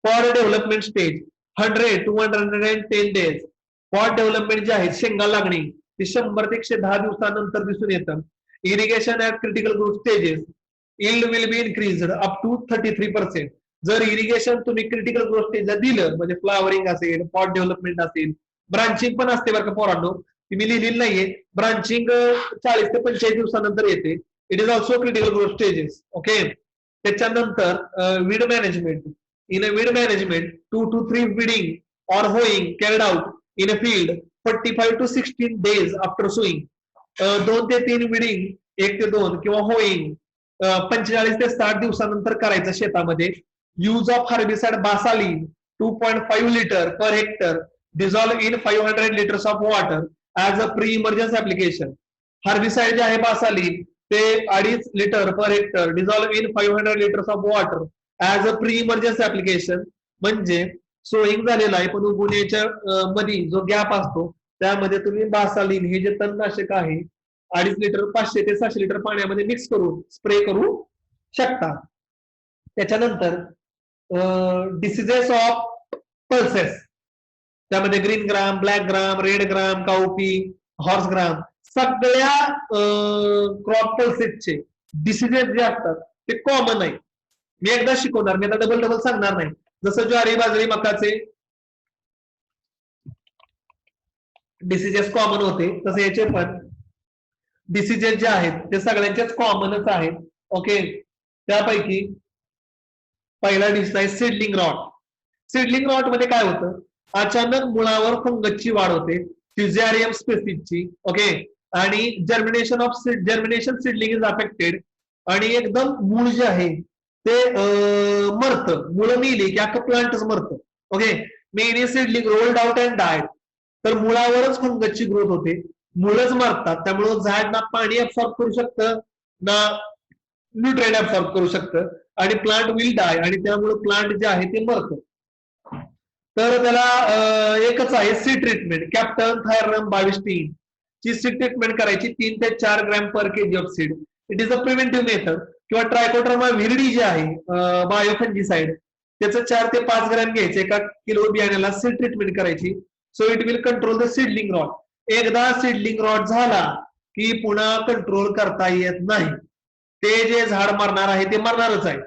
For development stage 100 to 110 days. For development जे आहे शेंगा लागणे ते 100 ते 110 दिवसानंतर दिसून येतं. Irrigation at critical growth stages, yield will be increased up to 33%. जर इरिगेशन तुम्ही क्रिटिकल ग्रोथ स्टेजला दिलं म्हणजे फ्लावरिंग असेल, पॉट डेव्हलपमेंट असेल, ब्रांचिंग पण असते बरं का पोरांनो, मी लिहिलेली नाहीये. ब्रांचिंग 40 ते 45 दिवसानंतर येते. It is also critical growth stages. Okay, त्याच्यानंतर weed management. In a weed management 2 to 3 weeding or hoeing carried out in a field 45 to 16 days after sowing. 2 ते 3 विडिंग, 1 ते 2 किंवा होईंग 45 ते 60 दिवसानंतर करायचं शेतामध्ये. Use of herbicide बासालिन 2.5 liter per hectare dissolve in 500 liters of water as a pre emergence application. Herbicide जे आहे बासालिन ते 2.5 liter per hectare dissolve in 500 liters of water as a pre emergence application. म्हणजे सोईंग झालेला आहे पण उगवण्याच्या मध्ये जो गॅप असतो त्यामध्ये तुम्ही बासालिन हे जे तणनाशक आहे 2.5 liter 500 ते 700 लिटर पाण्यामध्ये मिक्स करून स्प्रे करू शकता. त्याच्यानंतर डिसीजेस ऑफ पल्सेस, त्यामध्ये ग्रीन ग्राम, ब्लॅक ग्राम, रेड ग्राम, काउपी, हॉर्स ग्राम, सगळ्या क्रॉप पल्सेसचे डिसीजेस जे असतात ते कॉमन आहे. मी एकदा शिकवणार, मी आता डबल सांगणार नाही. जसं ज्वारी, बाजरी, मकाचे डिसीजेस कॉमन होते तसे याचे पण डिसीजेस जे आहेत ते सगळ्यांचेच कॉमनच आहेत. ओके, त्यापैकी पहिला डिसीज आहे सीडलिंग रॉट. सीडलिंग रॉट मध्ये काय होतं, अचानक मुळावर फंगसची वाढ होते, फ्युझॅरियम स्पेसिसची. ओके, आणि जर्मिनेशन सीडलिंग इज अफेक्टेड आणि एकदम मूळ जे आहे ते मरतं. मुळं मेली की अख्खं प्लांटच मरतं. Okay, many seedling rolled out and died. तर मुळावरच फंगसची ग्रोथ होते मुळच मरतात. त्यामुळं झाड ना पाणी ऍब्सॉर्ब करू शकतं ना न्यूट्रिएंट ऍब्सॉर्ब करू शकतं आणि प्लांट विल डाय आणि त्यामुळे प्लांट जे आहे ते मरतं. तर त्याला एकच आहे सी ट्रीटमेंट. कॅप्टन थायरम 22 ची सी ट्रीटमेंट करायची 3 ते 4 gram per kg of seed. It is a preventive method. किंवा ट्रायकोडर्मा व्हिरिडी जे आहे बायोफंजिसाइड त्याचं 4 ते 5 ग्रॅम घ्यायचं एका किलो बियाण्याला सीड ट्रीटमेंट करायची. So it will control the seedling rot. एकदा सीडलिंग रॉट झाला की पुन्हा कंट्रोल करता येत नाही. ते जे झाड मरणार आहे ते मरणारच आहे.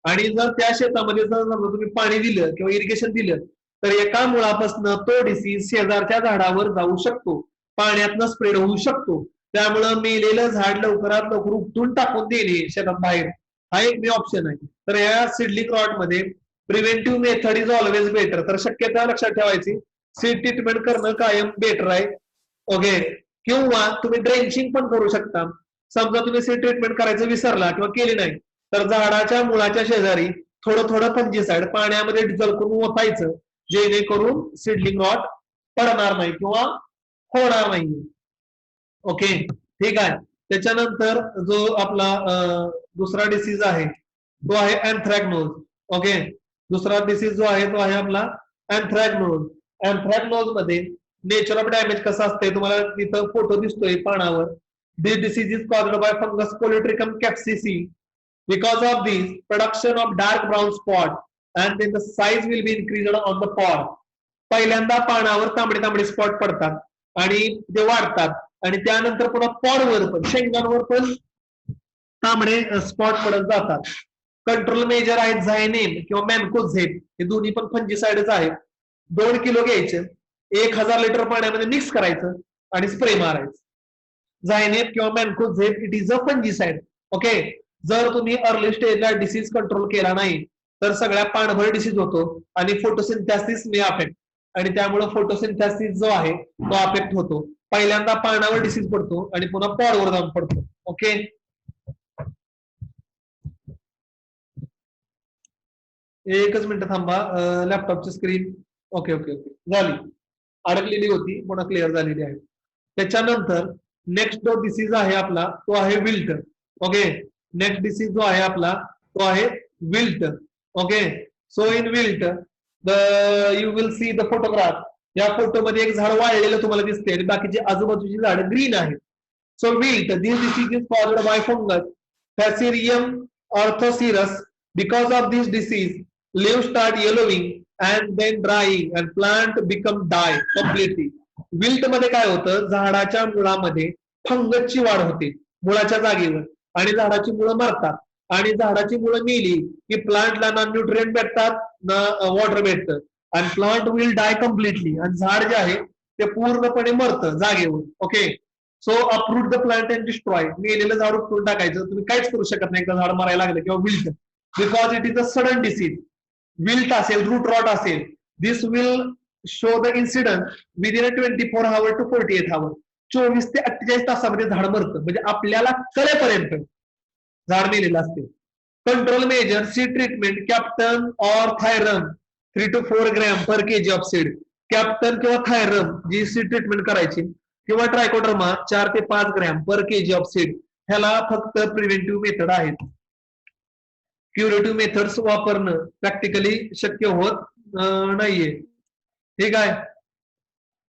आणि जर त्या शेतामध्ये जर तुम्ही पाणी दिलं किंवा इरिगेशन दिलं तर एका मुळापासून तो डिसीज शेजारच्या झाडावर जाऊ शकतो, पाण्यातनं स्प्रेड होऊ शकतो. त्यामुळं मेलेलं झाड लवकरात लवकर उपटून टाकून देणे शेतात बाहेर हा एक मी ऑप्शन आहे. तर या सीडलिंग रॉट मध्ये preventive method is always better. तर शक्यता लक्षात ठेवायची सीड ट्रीटमेंट करणं कायम बेटर आहे. ओके. किंवा तुम्ही ड्रेंचिंग पण करू शकता. समजा तुम्ही सीड ट्रीटमेंट करायचं विसरला किंवा केली नाही तर झाडाच्या मुळाच्या शेजारी थोडं थोडं फंजिसाइड पाण्यामध्ये डिझॉल्व करून ओतायचं जेणेकरून सीडलिंग रॉट पडणार नाही किंवा होणार नाही. ओके ठीक आहे. त्याच्यानंतर जो आपला दुसरा डिसीज आहे तो आहे अँथ्रॅकनोज. ओके. दुसरा डिसीज जो आहे तो आहे आपला अँथ्रॅकनोज. अँथ्रॅकनोज मध्ये नेचर ऑफ डॅमेज कसं असतंय तुम्हाला तिथं फोटो दिसतोय पानावर. This disease is caused by fungus Polytrichum capsicum. Because of this, production of dark brown spot and then the size will be increased on the pod. पहिल्यांदा पानावर तांबडे तांबडे स्पॉट पडतात आणि ते वाढतात आणि त्यानंतर पुन्हा पॉडवर पण शेंगांवर पण तांबडे स्पॉट पडत जातात. कंट्रोल मेजर आहेत झायनेम किंवा मॅनकोझेब हे दोन्ही पण फंजिसाइडच आहेत. 2 किलो घ्यायचे 1000 लिटर पाण्यामध्ये मिक्स करायचं आणि स्प्रे मारायचं. झायनेम किंवा mancozeb it is a fungicide. Okay. जर तुम्ही अर्ली स्टेजला डिसीज कंट्रोल केला नाही तर सगळ्या पानभर डिसीज होतो आणि फोटोसिंथेसिस मे अफेक्ट आणि त्यामुळे फोटोसिंथेसिस जो आहे तो अफेक्ट होतो. पहिल्यांदा पानावर डिसीज पडतो आणि पुन्हा पॉडवर जाऊन पडतो. ओके. एकच मिनिट थांबा. लॅपटॉपची स्क्रीन ओके ओके ओके झाली. अडकलेली होती पुन्हा क्लिअर झालेली आहे. त्याच्यानंतर नेक्स्ट जो डिसीज आहे आपला तो आहे विल्ट. ओके. नेक्स्ट डिसीज जो आहे आपला तो आहे wilt. Okay. So in wilt you will see the photograph. या फोटोमध्ये एक झाड वाळलेलं तुम्हाला दिसते आणि बाकीची आजूबाजूची झाड ग्रीन आहेत. So wilt this disease is caused by fungus fusarium orthoceras. Because of this disease leaves start yellowing and then drying and plant become die completely. Wilt मध्ये काय होतं झाडाच्या मुळामध्ये फंगसची वाढ होते मुळाच्या जागेवर आणि झाडाची मुळं मरतात आणि झाडाची मुळं मेली की प्लांटला ना न्यूट्रिएंट भेटतात ना वॉटर भेटतं आणि प्लांट विल डाय कम्प्लिटली आणि झाड जे आहे ते पूर्णपणे मरतं जागेवर. Okay. So uproot the plant and destroy. मेलेलं झाड उपटून टाकायचं. तुम्ही काहीच करू शकत नाही एकदा झाड मरायला लागलं किंवा wilt because it is a sudden disease. Wilt असेल रूट रॉट असेल this will show the incident within a 24 hour to 48 hour. 24 ते 48 तासामध्ये झाड मरतं म्हणजे आपल्याला कळेपर्यंत झाड मेलेलं असते. Control measure seed treatment captan or thiram 3 to 4 gram per kg of seed. Captan किंवा थायरम जी सीड ट्रीटमेंट करायची किंवा ट्रायकोडर्मा 4 ते 5 gram per kg of seed. ह्याला फक्त प्रिव्हेंटिव्ह मेथड आहेत. क्युरेटिव्ह मेथड्स वापरणं प्रॅक्टिकली शक्य होत नाहीये. ठीक आहे.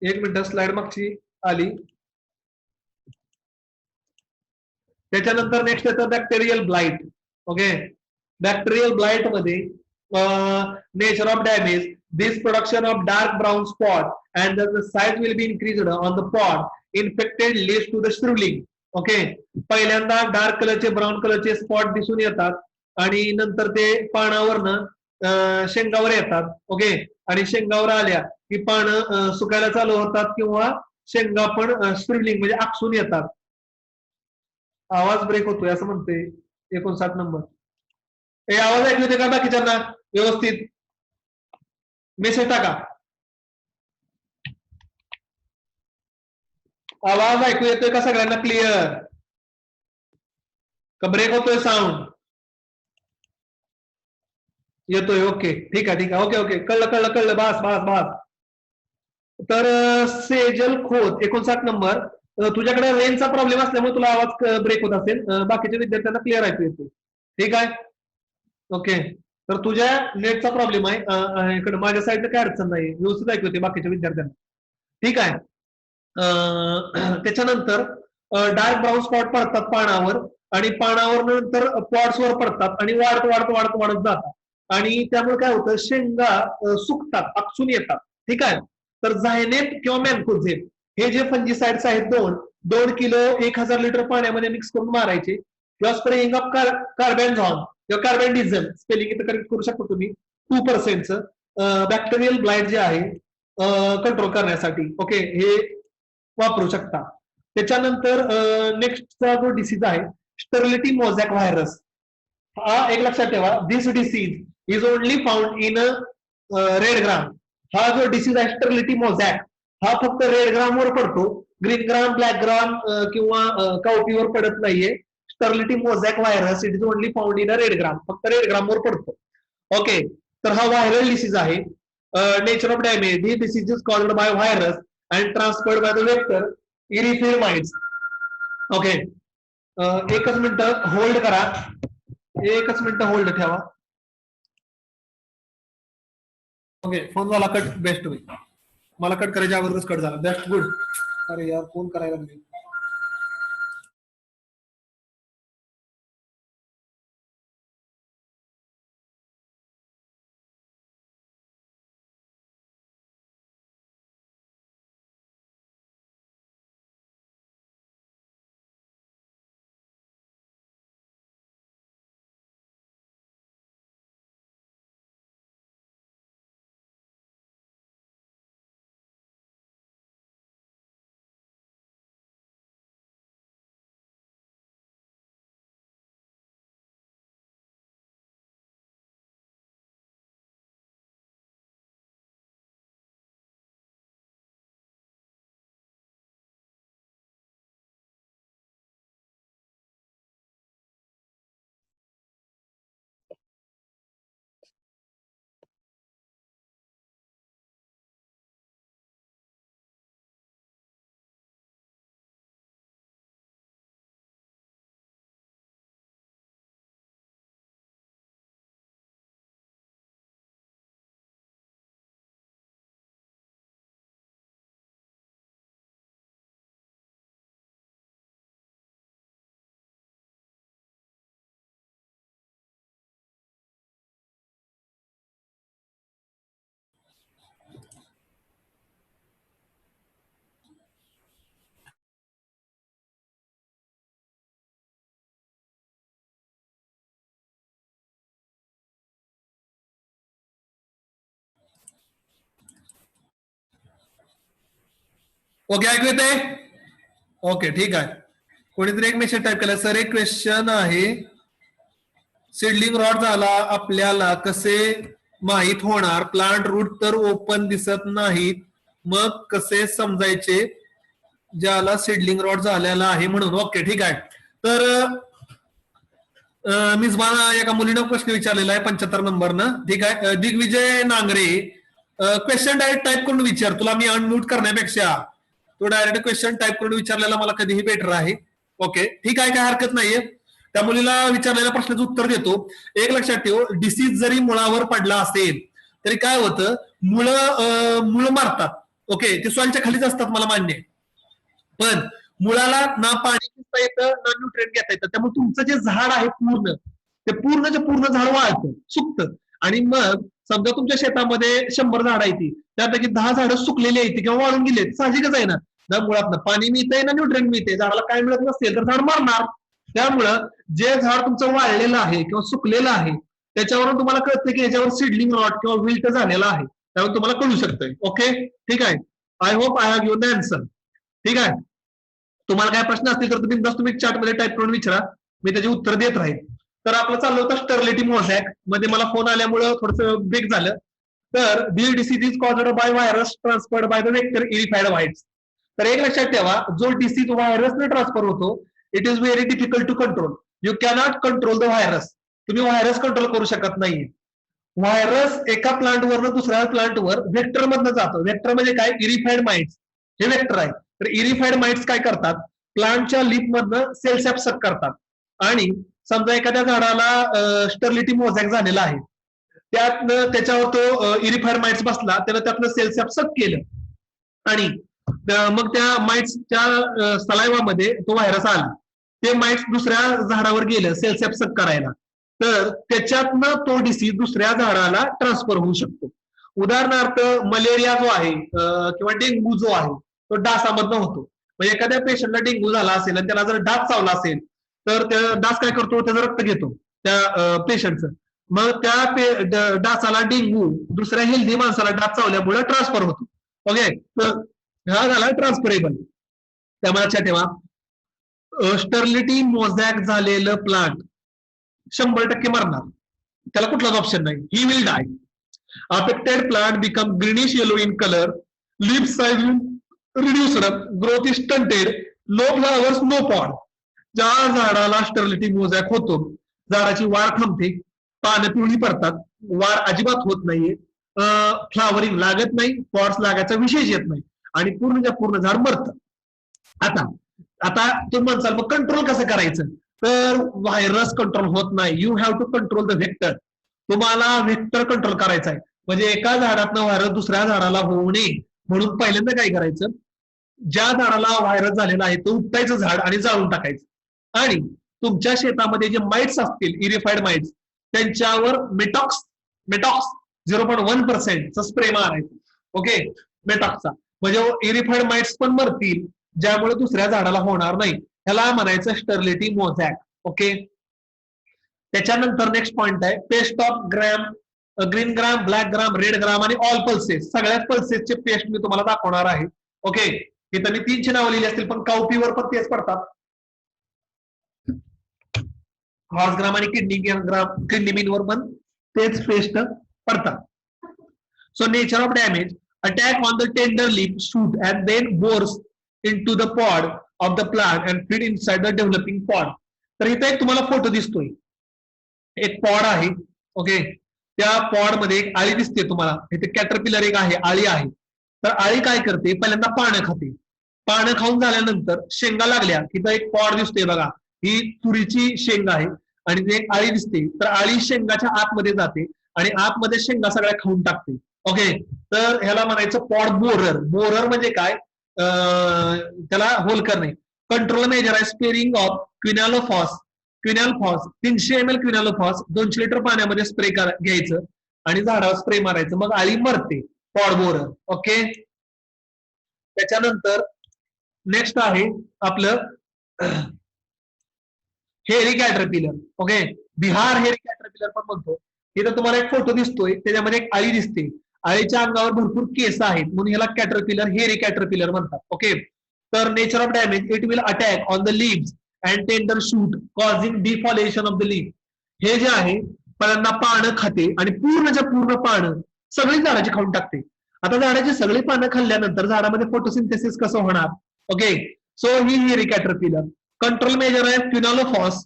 एक मिनिट स्लाइड मागची आली. त्याच्यानंतर नेक्स्ट येतं bacterial blight. Okay. Bacterial blight मध्ये nature of damage this production of dark brown spot and the size will be increased on the pod. Infected leads to the shrivelling. Okay. पहिल्यांदा डार्क कलरचे ब्राऊन कलरचे स्पॉट दिसून येतात आणि नंतर ते पानावरनं शेंगावर येतात. ओके. आणि शेंगावर आल्या की पानं सुकायला चालू होतात किंवा शेंगा पण स्प्रिलिंग म्हणजे आकसून येतात. आवाज ब्रेक होतोय असं म्हणते 59 नंबर. हे आवाज ऐकू येते का बाकीच्यांना व्यवस्थित? मेसेज टाका. आवाज ऐकू येतोय का सगळ्यांना क्लिअर का ब्रेक होतोय साऊंड? येतोय. ओके ठीक आहे ठीक आहे. ओके ओके कळलं कळलं कळलं. बास बास बास. तर सेजल खोत 59 नंबर तुझ्याकडे रेंजचा प्रॉब्लेम असल्यामुळे तुला आवाज ब्रेक होत असेल, बाकीच्या विद्यार्थ्यांना क्लिअर ऐकू येतो. ठीक आहे, ओके. तर तुझ्या नेटचा प्रॉब्लेम आहे, इकडे माझ्या साईडला काय अडचण नाही, व्यवस्थित ऐकू येते बाकीच्या विद्यार्थ्यांना. ठीक आहे. त्याच्यानंतर डार्क ब्राऊन स्पॉट पडतात पानावर, आणि पानावर नंतर पॉट्सवर पडतात आणि वाढत वाढत वाढत वाढत जातात, आणि त्यामुळे काय होतं, शेंगा सुकतात, आपसून येतात. ठीक आहे. तर झायनेट किंवा मॅन्कोझेब हे जे फंजीसाइड्स आहेत, 2 किलो 1000 लिटर पाण्यामध्ये मिक्स करून मारायचे, किंवा स्प्रेइंग ऑफ कार्बेनझॉन किंवा कार्बेंडिझम, स्पेलिंग इथं करेक्ट करू शकता तुम्ही, 2% बॅक्टेरियल ब्लाइट जे आहे कंट्रोल करण्यासाठी. ओके, हे वापरू शकता. त्याच्यानंतर नेक्स्टचा जो डिसीज आहे, स्टर्लिटी मोझॅक व्हायरस. हा एक लक्षात ठेवा, this disease is only found in red gram. हा जो डिसीज आहे स्टर्लिटी मोझॅक, हा फक्त रेड ग्राम वर पडतो, ग्रीन ग्राम, ब्लॅक ग्राम किंवा काउपीवर पडत नाहीये. Sterility mosaic virus it is only found in red gram, फक्त रेड ग्राम वर पडतो. ओके, तर हा व्हायरल डिसीज आहे. नेचर ऑफ डॅमेज, ही disease is called by virus and transferred by the vector eriophyid mites. Okay, एकच मिनिट होल्ड करा, एकच मिनिट होल्ड ठेवा. ओके, फोन झाला कट, बेस्ट होईल. मला कट करायच्या अगोदरच कट झाला, बेस्ट, गुड. अरे यार, फोन करायला लागले. ओके, ऐकू येते? ओके, ठीक आहे. कोणीतरी एक मेसेज टाईप केला, सर एक क्वेश्चन आहे, सीडलिंग रॉड झाला आपल्याला कसे माहित होणार, प्लांट रूट तर ओपन दिसत नाहीत, मग कसे समजायचे ज्याला सीडलिंग रॉड झालेला आहे म्हणून. ओके, ठीक आहे. तर मिसबान एका मुलीनं प्रश्न विचारलेला आहे 75 नंबरनं. ठीक आहे, Digvijay Nangare, question direct type करून विचार, तुला मी अनम्यूट करण्यापेक्षा तो डायरेक्ट क्वेश्चन टाईप करून विचारलेला मला कधीही बेटर आहे. ओके, ठीक आहे, काय हरकत नाहीये. त्या मुलीला विचारलेल्या प्रश्नाचं उत्तर देतो. एक लक्षात ठेव, डिसीज जरी मुळावर पडला असेल तरी काय होतं, मुळं मारतात. ओके, ते सॉइलच्या खालीच असतात, मला मान्य आहे, पण मुळाला ना पाणी पिता येतं ना न्यूट्रिएंट घेता येतं. त्यामुळे तुमचं जे झाड आहे पूर्ण झाड वाळतं, सुकतं, आणि मग समजा तुमच्या शेतामध्ये 100 झाड आहेत, त्यापैकी 10 झाडं सुकलेली आहेत किंवा वाळून गेलेत, साहजिकच आहे ना मुळात पाणी मिळतंय ना न्यूट्रिएंट मिळते, झाडाला काय मिळत नसेल तर झाड मरणार. त्यामुळं जे झाड तुमचं वाळलेलं आहे किंवा सुकलेलं आहे त्याच्यावरून तुम्हाला कळतं की याच्यावर सीडलिंग रॉट किंवा विल्ट झालेला आहे, त्यामुळे तुम्हाला कळू शकतंय. ओके, ठीक आहे. I hope I have given the answer. ठीक आहे, तुम्हाला काय प्रश्न असतील तर तुम्ही चॅटमध्ये टाईप करून विचारा, मी त्याचे उत्तर देत राहील. तर आपलं चाललं होतं स्टर्लिटी मोझॅक मध्ये, मला फोन आल्यामुळे थोडंसं ब्रेक झालं. तर this disease is caused by virus transferred by the vector eriophyid mites. तर एक लक्षात ठेवा, जो डिसीज व्हायरसने ट्रान्सफर होतो, it is very difficult to control. You cannot control the virus. तुम्ही व्हायरस कंट्रोल करू शकत नाही. व्हायरस एका प्लांटवरनं दुसऱ्या प्लांटवर व्हेक्टर मधनं जातो. व्हेक्टर म्हणजे काय, इरिफाइड माइट्स हे वेक्टर आहे. तर इरिफाईड माइट्स काय करतात, प्लांटच्या लीफ मधनं सेल्स ऍब्सॉर्ब करतात आणि समजा एखाद्या झाडाला स्टर्लिटी मोझॅक झालेला आहे, त्यातनं त्याच्यावर तो इरिफाईड माइट्स बसला, त्यानं त्यातनं सेल्स ऍब्सॉर्ब केलं आणि मग त्या माइट्सच्या सलायवामध्ये तो व्हायरस आला, ते माइट्स दुसऱ्या झाडावर गेलं सेल्स ऍब्सॉर्ब करायला, तर त्याच्यातनं तो डिसीज दुसऱ्या झाडाला ट्रान्सफर होऊ शकतो. उदाहरणार्थ मलेरिया जो आहे किंवा डेंग्यू जो आहे तो डासामधनं होतो. म्हणजे एखाद्या पेशंटला डेंग्यू झाला असेल आणि त्याला जर डास चावला असेल तर त्या डास काय करतो, त्याचं रक्त घेतो त्या पेशंटचं, मग त्या डासाला डेंग्यू दुसऱ्या हेल्दी माणसाला डास चावल्यामुळे ट्रान्सफर होतो. ओके, तर हा झाला ट्रान्सफरेबल. त्यामुळे लक्षात ठेवा, स्टर्लिटी मोझॅक झालेलं प्लांट 100% मरणार, त्याला कुठलाच ऑप्शन नाही, he will die. Affected plant become greenish yellow in color, leaf size reduced, growth is stunted, no flowers, no pod. ज्या झाडाला स्टर्लिटी मोझॅक होतो, झाडाची वाढ थांबते, पानं पिवळी पडतात, वाढ अजिबात होत नाहीये, फ्लावरिंग लागत नाही, पॉट्स लागायचा विशेष येत नाही आणि पूर्णच्या पूर्ण झाड मरतं. आता आता तुम्ही म्हणसाल मग कंट्रोल कसं करायचं, तर व्हायरस कंट्रोल होत नाही, you have to control the vector. तुम्हाला व्हेक्टर कंट्रोल करायचा आहे, म्हणजे एका झाडातनं व्हायरस दुसऱ्या झाडाला होऊ नये म्हणून पहिल्यांदा काय करायचं, ज्या झाडाला व्हायरस झालेला आहे तो उपटायचं झाड आणि जाळून टाकायचं आणि तुमच्या शेतामध्ये जे माइट्स असतील इरिफाईड माइट्स त्यांच्यावर मेटॉक्स 0.1% चा स्प्रे मारायचा. ओके, मेटॉक्सचा, म्हणजे इरिफाईड माइट्स पण मरतील, ज्यामुळे दुसऱ्या झाडाला होणार नाही. ह्याला म्हणायचं स्टर्लिटी मोझॅक. ओके, त्याच्यानंतर नेक्स्ट पॉइंट आहे paste of gram, green gram, black gram, red ग्राम आणि ऑल पल्सेस. सगळ्याच पल्सेसचे पेस्ट मी तुम्हाला दाखवणार आहे. ओके, इथं मी 3ची नावं लिहिली असतील पण काउपीवर पण तेच पडतात, हॉर्स ग्राम आणि किडनी बीनवर पण तेच पेस्ट पडतात. So nature of damage, attack on the tender leaf shoot and then bores into the pod of the plant and feed inside the developing pod. तर इथे एक तुम्हाला फोटो दिसतोय, एक पॉड आहे. ओके, त्या पॉड मध्ये एक आळी दिसते तुम्हाला, इथे कॅटरपिलर एक आहे, आळी आहे. तर आळी काय करते, पहिल्यांदा पानं खाते, पानं खाऊन झाल्यानंतर शेंगा लागल्या की एक पॉड दिसतोय बघा, ही तुरीची शेंग आहे आणि ती एक आळी दिसते, तर आळी शेंगाच्या आतमध्ये जाते आणि आतमध्ये शेंगा सगळ्या खाऊन टाकते. ओके, तर ह्याला म्हणायचं पॉड बोरर. बोरर म्हणजे काय, त्याला होल करणे. कंट्रोल मेजर आहे स्पेरिंग ऑफ क्विनॅलोफॉस 300 ml क्विनॅलोफॉस 200 लिटर पाण्यामध्ये स्प्रे घ्यायचं आणि झाडावर स्प्रे मारायचं, मग आळी मरते, पॉड बोरर. ओके, त्याच्यानंतर नेक्स्ट आहे आपलं हेरी कॅटरपिलर. ओके, बिहार हेरी कॅटरपिलर पण म्हणतो. इथं तुम्हाला एक फोटो दिसतोय, त्याच्यामध्ये एक आळी दिसते, आळीच्या अंगावर भरपूर केस आहेत म्हणून ह्याला कॅटरपिलर, हेरी कॅटरपिलर म्हणतात. ओके, तर nature of damage, it will attack on the leaves and tender shoot causing defoliation of the leaf. हे जे आहे पहिल्यांदा पानं खाते आणि पूर्णच्या पूर्ण पानं सगळी झाडाची खाऊन टाकते. आता झाडाची सगळी पानं खाल्ल्यानंतर झाडामध्ये फोटोसिंथेसिस कसं होणार. ओके, सो ही हेरी कॅटरपिलर. कंट्रोल मेजर आहे क्विनॅलोफॉस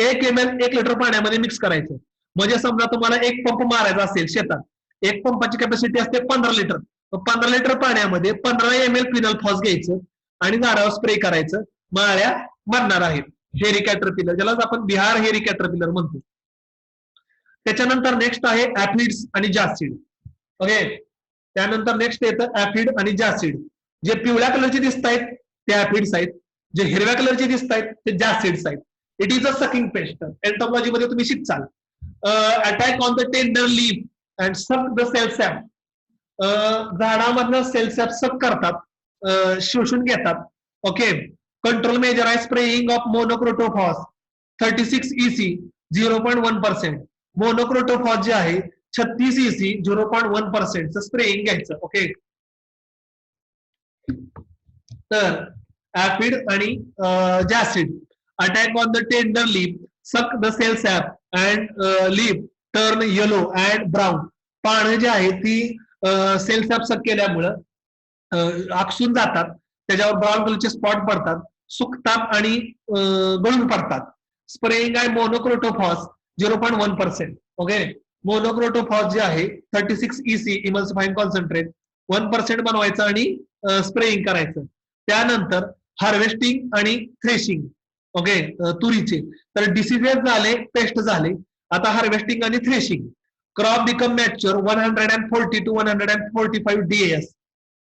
1 ml 1 लिटर पाण्यामध्ये मिक्स करायचं. म्हणजे समजा तुम्हाला एक पंप मारायचा असेल शेतात, एक पंपाची कॅपॅसिटी असते 15 लिटर, 15 लिटर पाण्यामध्ये 15 ml क्विनॅलोफॉस घ्यायचं आणि झाडावर स्प्रे करायचं, माळ्या मरणार आहेत. हेरी कॅटरपिलर, ज्याला आपण बिहार हेरी कॅटरपिलर म्हणतो. त्याच्यानंतर नेक्स्ट आहे ऍफिड्स आणि जासिड. ओके, त्यानंतर नेक्स्ट येतं ऍफिड आणि जासिड. जे पिवळ्या कलरचे दिसत आहेत ते ऍफिड्स आहेत, जे हिरव्या कलरचे दिसत आहेत ते जासिड्स आहेत. It is a sucking pest. Entomology मध्ये तुम्ही शिकचाल. Attack on the tender leaf and suck the cell sap. झाडामधनं सेल सॅप सक करतात, शोषून घेतात. ओके, कंट्रोल मेजर आहे spraying of monocrotophos 36 EC 0.1%. Monocrotophos जे आहे 36 EC 0.1% स्प्रेइंग घ्यायचं. ओके, तर ऍफिड आणि jassid. Attack on the tender leaf suck the cell sap and leaf turn yellow and brown. पानं जी आहे ती सेल सॅप सक केल्यामुळं आकसून जातात, त्याच्यावर ब्राऊन कलरचे स्पॉट पडतात, सुकतात आणि गळून पडतात. स्प्रेइंग आहे मोनोक्रोटोफॉस 0.1%. ओके, मोनोक्रोटोफॉस जे आहे 36 EC इमल्सिफाइंग कॉन्सन्ट्रेट 1% बनवायचं आणि स्प्रेइंग करायचं. त्यानंतर हार्वेस्टिंग आणि थ्रेशिंग. ओके, तुरीचे तर डिसिजेस झाले, पेस्ट झाले. आता हार्वेस्टिंग आणि threshing. Crop become mature 140 to 145 days.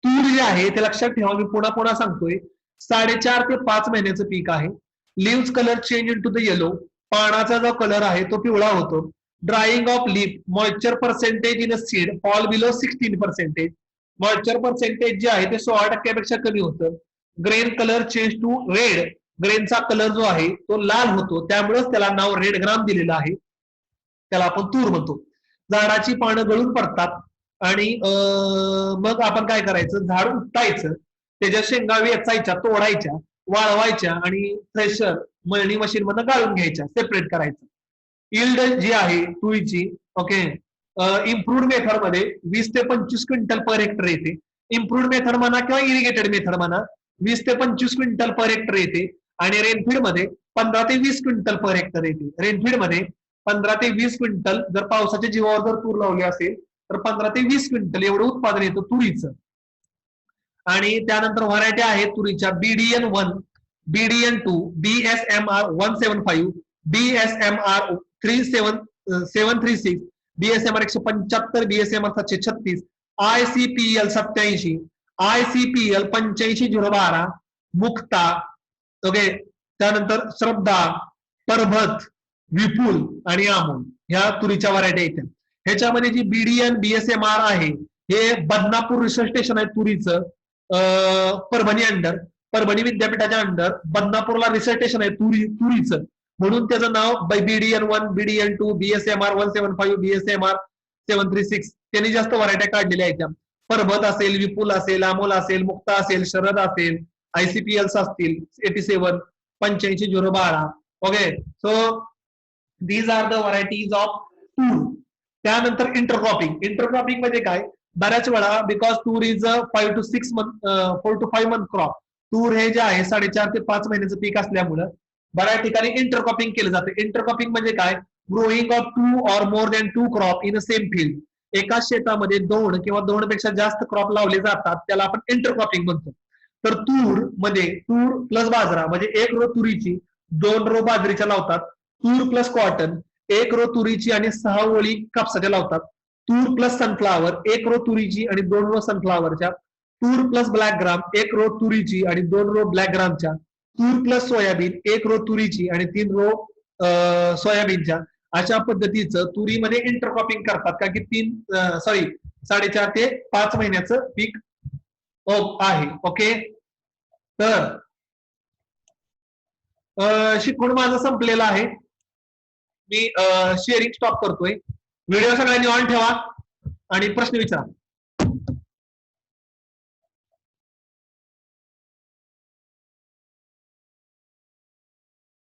तूर जे आहे ते लक्षात ठेवा, मी पुन्हा पुन्हा सांगतोय, 4.5 ते 5 महिन्याचं पीक आहे. Leaves colour change in to the yellow, पानाचा जो कलर आहे तो पिवळा होतो. Drying of leaf, moisture percentage in a seed fall below 16%. Moisture percentage जे आहे ते 16% कमी होतं. Grain colour change to red, ग्रेनचा कलर जो आहे तो लाल होतो, त्यामुळेच त्याला नाव रेड ग्राम दिलेलं आहे. त्याला आपण तूर म्हणतो. झाडाची पानं गळून पडतात आणि मग आपण काय करायचं, झाड उपटायचं, त्याच्या शेंगा वेचायच्या, तोडायच्या, वाळवायच्या आणि थ्रेशर मळणी मशीन मधून गाळून घ्यायच्या, सेपरेट करायचं. इल्ड जी आहे तुरीची, ओके, इम्प्रूव्ड मेथड मध्ये 20 ते 25 क्विंटल पर हेक्टर येते. इम्प्रूव्ड मेथड म्हणा किंवा इरिगेटेड मेथड म्हणा, 20 ते 25 क्विंटल पर हेक्टर येते. आणि रेनफीड मध्ये 15 ते 20 क्विंटल पर हेक्टर येते. रेनफीड मध्ये 15 ते 20 क्विंटल, जर पावसाच्या जीवावर जर तूर लावली असेल तर 15 ते 20 क्विंटल एवढं उत्पादन येतं तुरीचं. आणि त्यानंतर व्हरायटी आहेत तुरीच्या BDN1, BDN2, BSMR 175, BSMR 736, BSMR 175, BSMR 736, ICPL 87, ICPL 85-012, Mukta, okay, त्यानंतर श्रद्धा, परभत, विपुल आणि अमोल ह्या तुरीच्या व्हरायटी आहेत. ह्याच्यामध्ये जी BDN BSMR आहे हे बदनापूर रिसर्च स्टेशन आहे तुरीचं, परभणी अंडर, परभणी विद्यापीठाच्या अंडर बदनापूरला रिसर्च स्टेशन आहे तुरीचं, म्हणून त्याचं नाव BDN1, BDN2, BSMR 175, BSMR 736 त्यांनी जास्त व्हरायट्या काढलेल्या आहेत. परभत असेल, विपुल असेल, अमोल असेल, मुक्ता असेल, शरद असेल, ICPL असतील 87, 85-012. Okay, so these are the varieties of tur. त्यानंतर इंटरक्रॉपिंग. इंटरक्रॉपिंग म्हणजे काय, बऱ्याच वेळा बिकॉज तूर इज 4 to 5 month क्रॉप, तूर हे जे आहे 4.5 ते 5 महिन्याचं पीक असल्यामुळं बऱ्याच ठिकाणी इंटरक्रॉपिंग केलं जातं. इंटरक्रॉपिंग म्हणजे काय, growing of 2 or more than 2 crop in a same field. एकाच शेतामध्ये 2 किंवा 2 पेक्षा जास्त क्रॉप लावले जातात, त्याला आपण इंटरक्रॉपिंग म्हणतो. तर तूर मध्ये तूर प्लस बाजरा म्हणजे 1 रो तुरीची 2 रो बाजरीच्या लावतात. तूर प्लस कॉटन 1 रो तुरीची आणि 6 ओळी कापसाच्या लावतात. तूर प्लस सनफ्लावर 1 रो तुरीची आणि 2 रो सनफ्लावरच्या. तूर प्लस ब्लॅक ग्राम 1 रो तुरीची आणि 2 रो ब्लॅक ग्रामच्या. तूर प्लस सोयाबीन 1 रो तुरीची आणि 3 रो सोयाबीनच्या. अशा पद्धतीचं तुरीमध्ये इंटरक्रॉपिंग करतात, का की 4.5 ते 5 महिन्याचं पीक आहे. ओके, तर शिकवण माझं संपलेलं आहे. मी शेअरिंग स्टॉप करतोय. व्हिडिओ सगळ्यांनी ऑन ठेवा आणि प्रश्न विचारा.